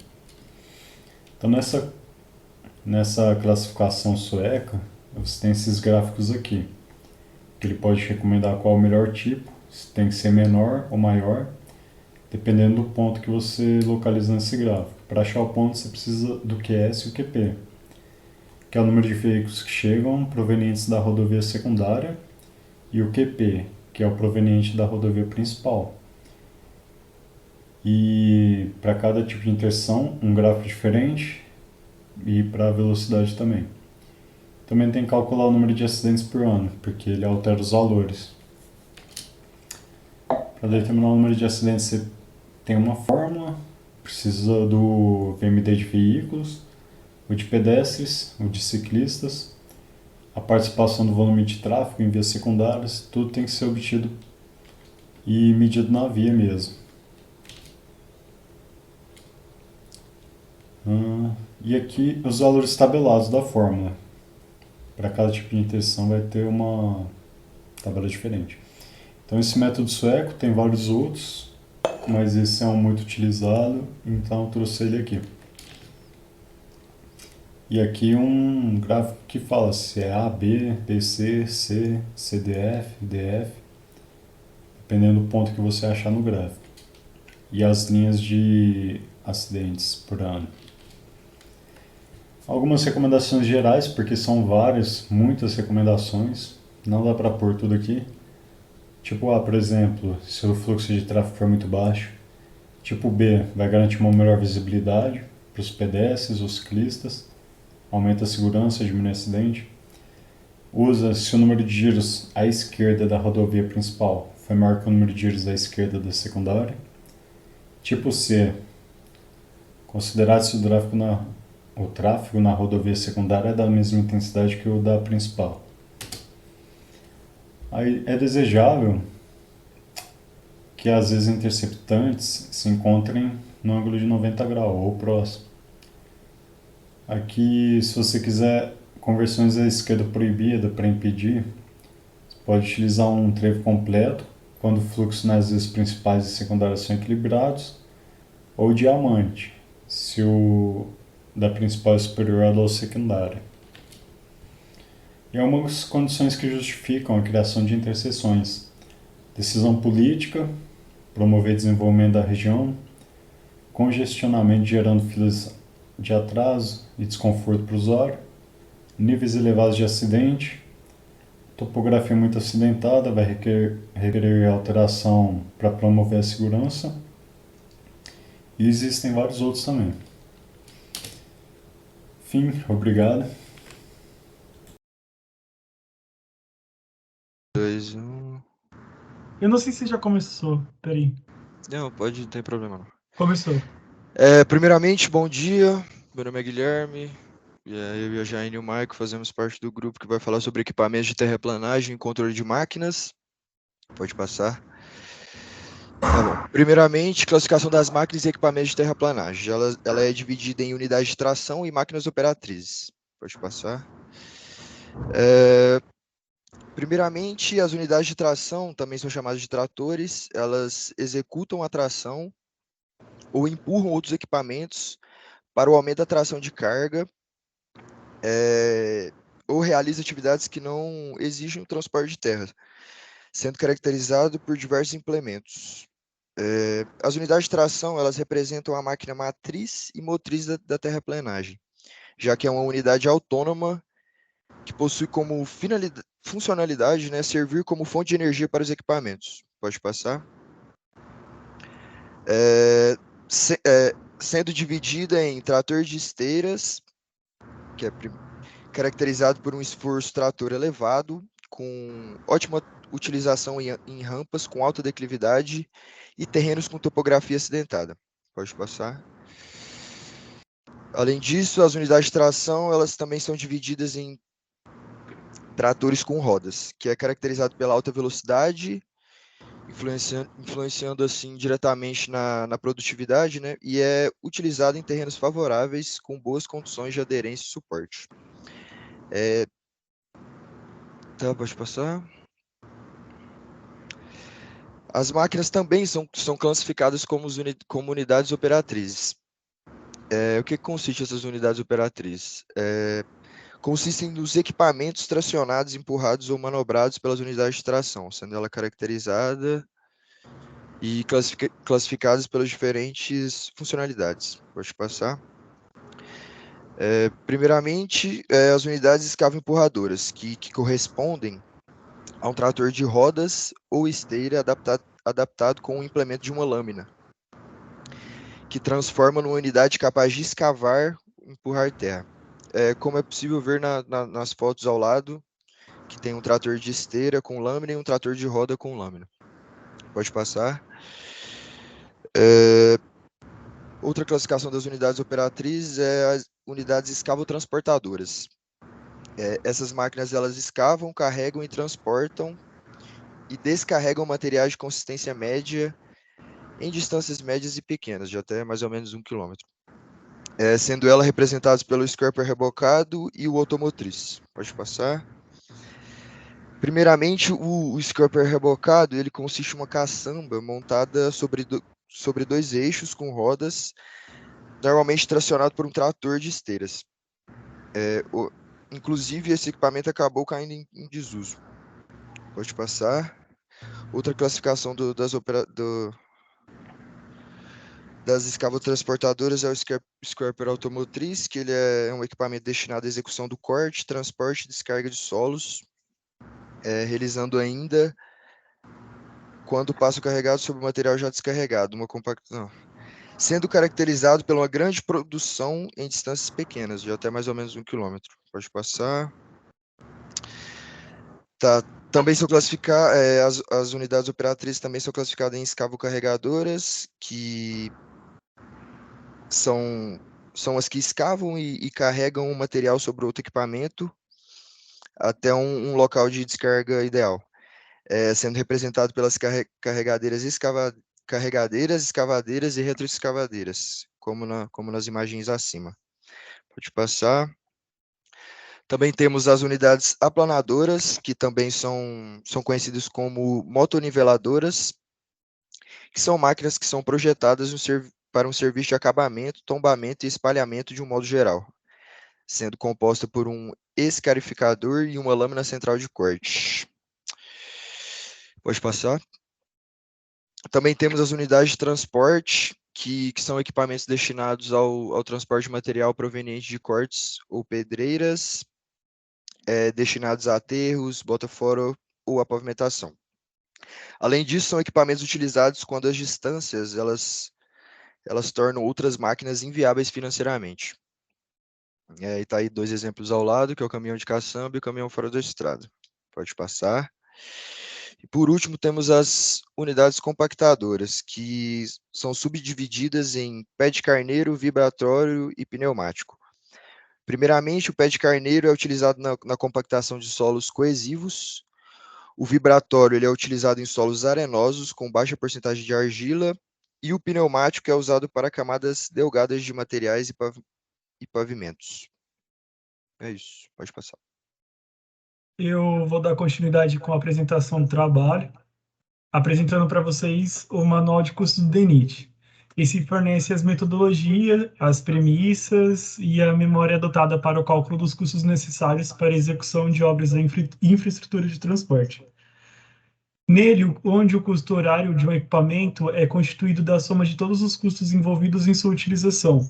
Então, nessa classificação sueca, você tem esses gráficos aqui, que ele pode recomendar qual é o melhor tipo, se tem que ser menor ou maior, dependendo do ponto que você localiza nesse gráfico. Para achar o ponto, você precisa do QS e o QP, que é o número de veículos que chegam provenientes da rodovia secundária, e o QP, que é o proveniente da rodovia principal. E para cada tipo de interseção, um gráfico diferente, e para a velocidade também. Também tem que calcular o número de acidentes por ano, porque ele altera os valores. Para determinar o número de acidentes, você tem uma fórmula, precisa do VMD de veículos, o de pedestres, o de ciclistas, a participação do volume de tráfego em vias secundárias, tudo tem que ser obtido e medido na via mesmo. E aqui os valores tabelados da fórmula. Para cada tipo de interseção vai ter uma tabela diferente. Então esse método sueco tem vários outros, mas esse é um muito utilizado, então eu trouxe ele aqui. E aqui um gráfico que fala se é A, B, BC, C, CDF, DF, dependendo do ponto que você achar no gráfico. E as linhas de acidentes por ano. Algumas recomendações gerais, porque são várias, muitas recomendações, não dá para pôr tudo aqui. Tipo A, por exemplo, se o fluxo de tráfego for muito baixo. Tipo B, vai garantir uma melhor visibilidade para os pedestres ou ciclistas, aumenta a segurança, diminui o acidente. Usa se o número de giros à esquerda da rodovia principal foi maior que o número de giros à esquerda da secundária. Tipo C, considerar se o tráfego na rodovia secundária é da mesma intensidade que o da principal. Aí é desejável que as vezes interceptantes se encontrem no ângulo de 90 graus ou próximo. Aqui, se você quiser conversões à esquerda proibida para impedir, você pode utilizar um trevo completo, quando o fluxo nas vias principais e secundárias são equilibrados, ou diamante, se o da principal é superior à da secundária. E algumas condições que justificam a criação de interseções: decisão política, promover desenvolvimento da região, congestionamento gerando filas de atraso e desconforto para o usuário, níveis elevados de acidente, topografia muito acidentada, vai requerer alteração para promover a segurança, e existem vários outros também. Fim, obrigado. 2, 1. Eu não sei se já começou, peraí. Não, pode, não tem problema não. Começou. Primeiramente, bom dia. Meu nome é Guilherme. Eu e a Jaine e o Maico fazemos parte do grupo que vai falar sobre equipamentos de terraplanagem e controle de máquinas. Pode passar. Tá bom. Primeiramente, classificação das máquinas e equipamentos de terraplanagem. Ela é dividida em unidades de tração e máquinas operatrizes. Pode passar. Primeiramente, as unidades de tração, também são chamadas de tratores, elas executam a tração ou empurram outros equipamentos para o aumento da tração de carga, ou realiza atividades que não exigem o transporte de terra, sendo caracterizado por diversos implementos. As unidades de tração, elas representam a máquina matriz e motriz da terraplanagem, já que é uma unidade autônoma que possui como funcionalidade, né, servir como fonte de energia para os equipamentos. Pode passar. Sendo dividida em trator de esteiras, que é caracterizado por um esforço trator elevado, com ótima utilização em rampas com alta declividade e terrenos com topografia acidentada. Pode passar. Além disso, as unidades de tração, elas também são divididas em tratores com rodas, que é caracterizado pela alta velocidade, influenciando assim diretamente na produtividade, né? E é utilizado em terrenos favoráveis com boas condições de aderência e suporte. Tá, pode passar. As máquinas também são classificadas como unidades operatrizes. O que consiste essas unidades operatrizes? Consistem nos equipamentos tracionados, empurrados ou manobrados pelas unidades de tração, sendo ela caracterizada e classificadas pelas diferentes funcionalidades. Pode passar. Primeiramente, as unidades escavo-empurradoras, que correspondem a um trator de rodas ou esteira adaptado com um implemento de uma lâmina, que transforma numa unidade capaz de escavar e empurrar terra. Como é possível ver nas fotos ao lado, que tem um trator de esteira com lâmina e um trator de roda com lâmina. Pode passar. Outra classificação das unidades operatrizes é as unidades escavotransportadoras. Essas máquinas, elas escavam, carregam e transportam e descarregam materiais de consistência média em distâncias médias e pequenas, de até mais ou menos 1 km. Sendo elas representadas pelo scraper rebocado e o automotriz. Pode passar. Primeiramente, o scraper rebocado, ele consiste em uma caçamba montada sobre 2 eixos com rodas, normalmente tracionado por um trator de esteiras. Inclusive, esse equipamento acabou caindo em desuso. Pode passar. Outra classificação das escavotransportadoras é o scraper automotriz, que ele é um equipamento destinado à execução do corte, transporte e descarga de solos, realizando ainda quando passo carregado sobre o material já descarregado, sendo caracterizado pela uma grande produção em distâncias pequenas, de até mais ou menos 1 km. Pode passar. Tá. Também são classificadas, as unidades operatrizes também são classificadas em escavo-carregadoras, que são as que escavam e carregam o material sobre outro equipamento até um local de descarga ideal, sendo representado pelas carregadeiras, escavadeiras e retroescavadeiras, como nas imagens acima. Pode passar. Também temos as unidades aplanadoras, que também são conhecidas como motoniveladoras, que são máquinas que são projetadas para um serviço de acabamento, tombamento e espalhamento de um modo geral, sendo composta por um escarificador e uma lâmina central de corte. Pode passar. Também temos as unidades de transporte, que são equipamentos destinados ao transporte de material proveniente de cortes ou pedreiras, destinados a aterros, bota-fora ou a pavimentação. Além disso, são equipamentos utilizados quando as distâncias elas tornam outras máquinas inviáveis financeiramente. E está aí 2 exemplos ao lado, que é o caminhão de caçamba e o caminhão fora da estrada. Pode passar. E por último, temos as unidades compactadoras, que são subdivididas em pé de carneiro, vibratório e pneumático. Primeiramente, o pé de carneiro é utilizado na compactação de solos coesivos. O vibratório ele é utilizado em solos arenosos, com baixa porcentagem de argila. E o pneumático é usado para camadas delgadas de materiais e pavimentos. É isso, pode passar. Eu vou dar continuidade com a apresentação do trabalho, apresentando para vocês o Manual de Custos do DENIT. Esse fornece as metodologias, as premissas e a memória adotada para o cálculo dos custos necessários para a execução de obras da infraestrutura de transporte. Nele, onde o custo horário de um equipamento é constituído da soma de todos os custos envolvidos em sua utilização,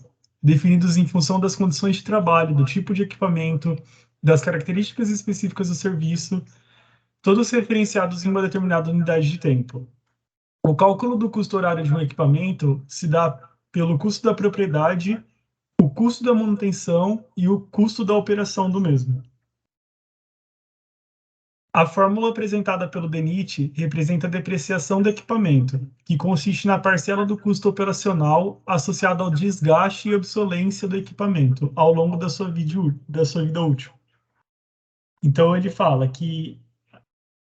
definidos em função das condições de trabalho, do tipo de equipamento, das características específicas do serviço, todos referenciados em uma determinada unidade de tempo. O cálculo do custo horário de um equipamento se dá pelo custo da propriedade, o custo da manutenção e o custo da operação do mesmo. A fórmula apresentada pelo DENIT representa a depreciação do equipamento, que consiste na parcela do custo operacional associada ao desgaste e obsolência do equipamento ao longo da sua vida útil. Então, ele fala que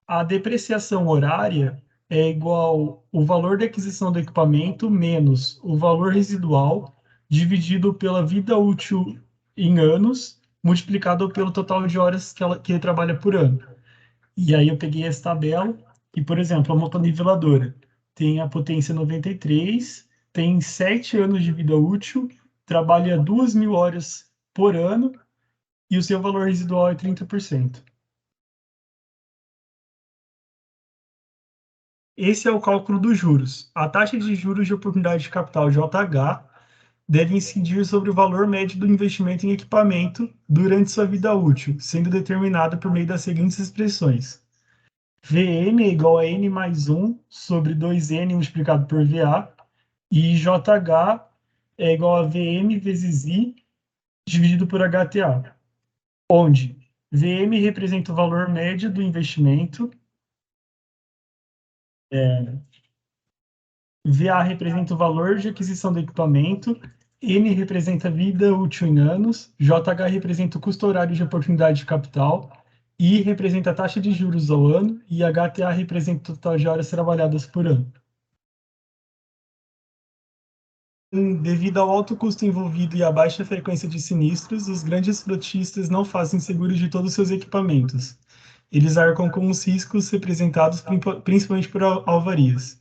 a depreciação horária é igual ao valor da aquisição do equipamento menos o valor residual dividido pela vida útil em anos, multiplicado pelo total de horas que ele trabalha por ano. E aí eu peguei essa tabela e, por exemplo, a motoniveladora tem a potência 93, tem 7 anos de vida útil, trabalha 2.000 horas por ano e o seu valor residual é 30%. Esse é o cálculo dos juros. A taxa de juros de oportunidade de capital, JH, deve incidir sobre o valor médio do investimento em equipamento durante sua vida útil, sendo determinado por meio das seguintes expressões. VM é igual a N mais 1 sobre 2N multiplicado por VA, e JH é igual a VM vezes I dividido por HTA, onde VM representa o valor médio do investimento, VA representa o valor de aquisição do equipamento, N representa a vida útil em anos, JH representa o custo horário de oportunidade de capital, I representa a taxa de juros ao ano e HTA representa o total de horas trabalhadas por ano. Devido ao alto custo envolvido e à baixa frequência de sinistros, os grandes frotistas não fazem seguros de todos os seus equipamentos. Eles arcam com os riscos representados principalmente por avarias.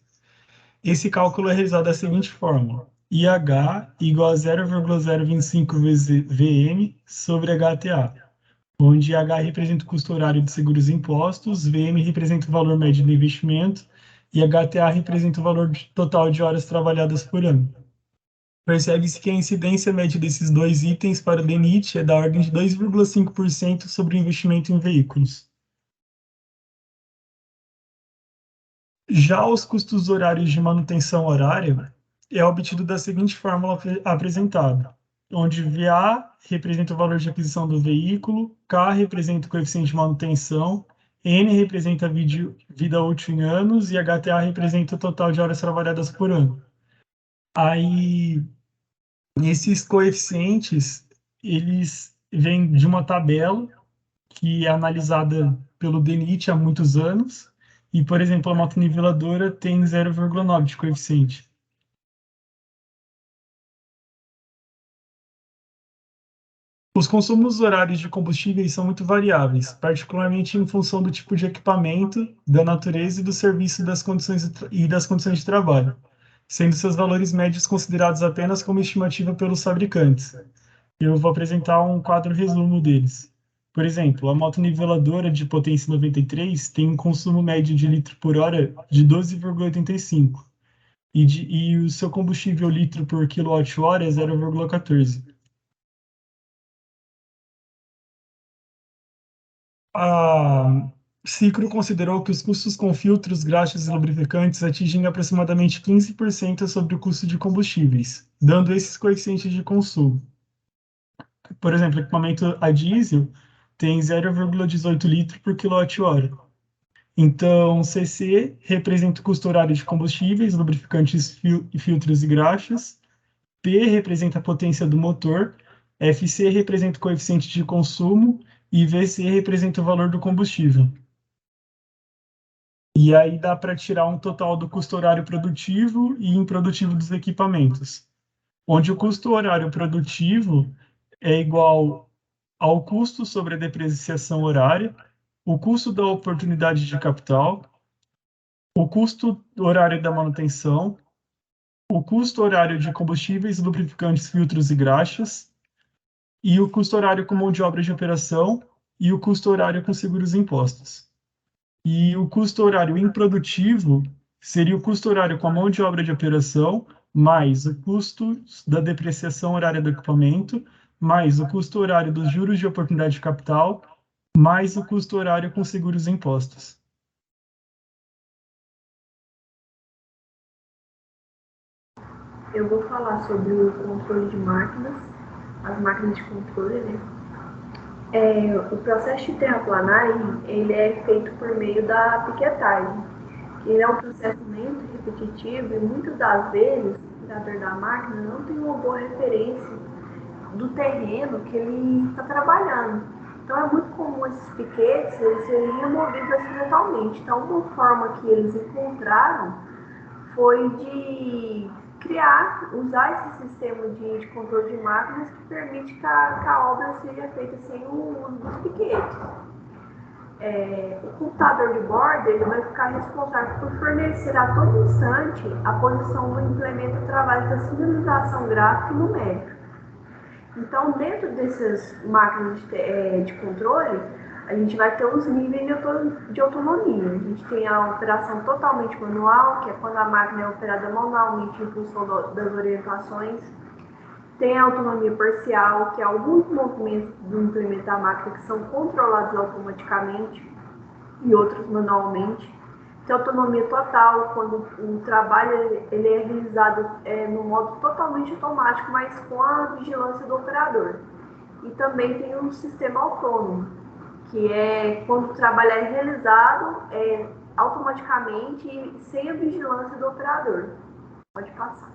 Esse cálculo é realizado da seguinte forma: IH igual a 0,025 vezes VM sobre HTA, onde IH representa o custo horário de seguros e impostos, VM representa o valor médio do investimento e HTA representa o valor total de horas trabalhadas por ano. Percebe-se que a incidência média desses dois itens para o DENIT é da ordem de 2,5% sobre o investimento em veículos. Já os custos horários de manutenção horária é obtido da seguinte fórmula apresentada, onde VA representa o valor de aquisição do veículo, K representa o coeficiente de manutenção, N representa a vida útil em anos e HTA representa o total de horas trabalhadas por ano. Aí, esses coeficientes, eles vêm de uma tabela que é analisada pelo DENIT há muitos anos, e, por exemplo, a motoniveladora tem 0,9 de coeficiente. Os consumos horários de combustíveis são muito variáveis, particularmente em função do tipo de equipamento, da natureza e do serviço das condições de trabalho, sendo seus valores médios considerados apenas como estimativa pelos fabricantes. Eu vou apresentar um quadro resumo deles. Por exemplo, a motoniveladora de potência 93 tem um consumo médio de litro por hora de 12,85 e o seu combustível litro por quilowatt-hora é 0,14. A Cicro considerou que os custos com filtros, graxas e lubrificantes atingem aproximadamente 15% sobre o custo de combustíveis, dando esses coeficientes de consumo. Por exemplo, o equipamento a diesel tem 0,18 litro por quilowatt-hora. Então, CC representa o custo horário de combustíveis, lubrificantes, filtros e graxas. P representa a potência do motor. FC representa o coeficiente de consumo. E VC representa o valor do combustível. E aí dá para tirar um total do custo horário produtivo e improdutivo dos equipamentos, onde o custo horário produtivo é igual ao custo sobre a depreciação horária, o custo da oportunidade de capital, o custo horário da manutenção, o custo horário de combustíveis, lubrificantes, filtros e graxas, e o custo horário com mão de obra de operação e o custo horário com seguros e impostos. E o custo horário improdutivo seria o custo horário com a mão de obra de operação, mais o custo da depreciação horária do equipamento, mais o custo horário dos juros de oportunidade de capital, mais o custo horário com seguros e impostos. Eu vou falar sobre o controle de máquinas, as máquinas de controle, né? O processo de terraplanagem, ele é feito por meio da piquetagem, que ele é um processo lento e repetitivo e muitas das vezes o operador da máquina não tem uma boa referência do terreno que ele está trabalhando. Então é muito comum esses piquetes eles serem removidos acidentalmente. Então uma forma que eles encontraram foi de usar esse sistema de controle de máquinas que permite que a obra seja feita sem o uso dos piquetes. O computador de bordo ele vai ficar responsável por fornecer a todo instante a posição do implemento através da sinalização gráfica e numérica. Então, dentro dessas máquinas de controle, a gente vai ter os níveis de autonomia. A gente tem a operação totalmente manual, que é quando a máquina é operada manualmente em função das orientações. Tem a autonomia parcial, que é alguns movimentos do implemento da máquina que são controlados automaticamente e outros manualmente. Tem autonomia total, quando o trabalho ele é realizado no modo totalmente automático, mas com a vigilância do operador. E também tem um sistema autônomo, que é quando o trabalho é realizado automaticamente e sem a vigilância do operador. Pode passar.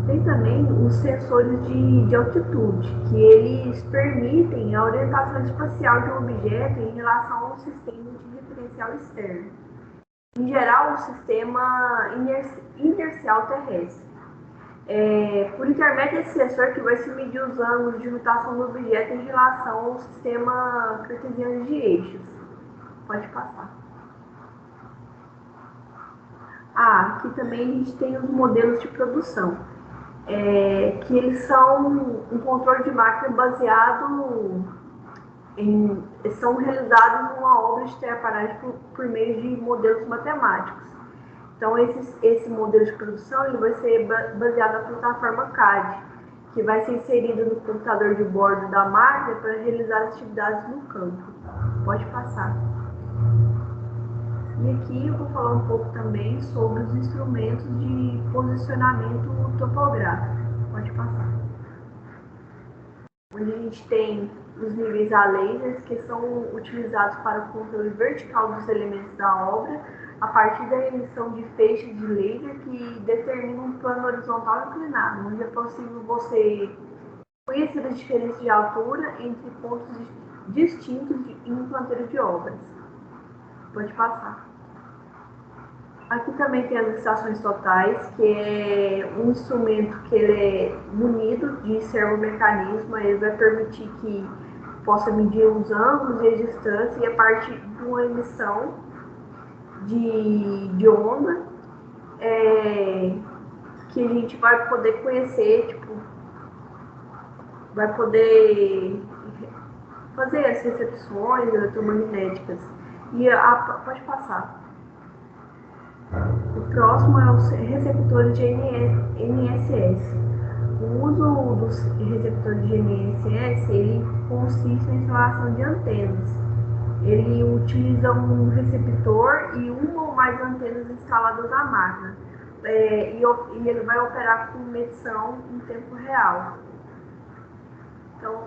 Tem também os sensores de altitude, que eles permitem a orientação espacial de um objeto em relação ao sistema de referencial externo. Em geral, o sistema inercial terrestre. Por intermédio desse sensor que vai se medir os ângulos de rotação do objeto em relação ao sistema cartesiano de eixos. Pode passar. Aqui também a gente tem os modelos de produção, que eles são um controle de máquina baseado são realizados numa obra de terraplanagem por meio de modelos matemáticos. Então, esse modelo de produção ele vai ser baseado na plataforma CAD, que vai ser inserida no computador de bordo da máquina para realizar as atividades no campo. Pode passar. E aqui eu vou falar um pouco também sobre os instrumentos de posicionamento topográfico. Pode passar. Onde a gente tem os níveis a lasers, que são utilizados para o controle vertical dos elementos da obra, a partir da emissão de feixes de laser que determinam um plano horizontal inclinado, onde é possível você conhecer as diferenças de altura entre pontos distintos em um canteiro de obras. Pode passar. Aqui também tem as estações totais, que é um instrumento que ele é munido de servomecanismo, ele vai permitir que possa medir os ângulos e a distância, e a partir de uma emissão de onda, que a gente vai poder conhecer, vai poder fazer as recepções eletromagnéticas. Pode passar. O próximo é os receptores de NSS. O uso dos receptores de NSS ele consiste na instalação de antenas. Ele utiliza um receptor e uma ou mais antenas instaladas na máquina. E ele vai operar com medição em tempo real. Então,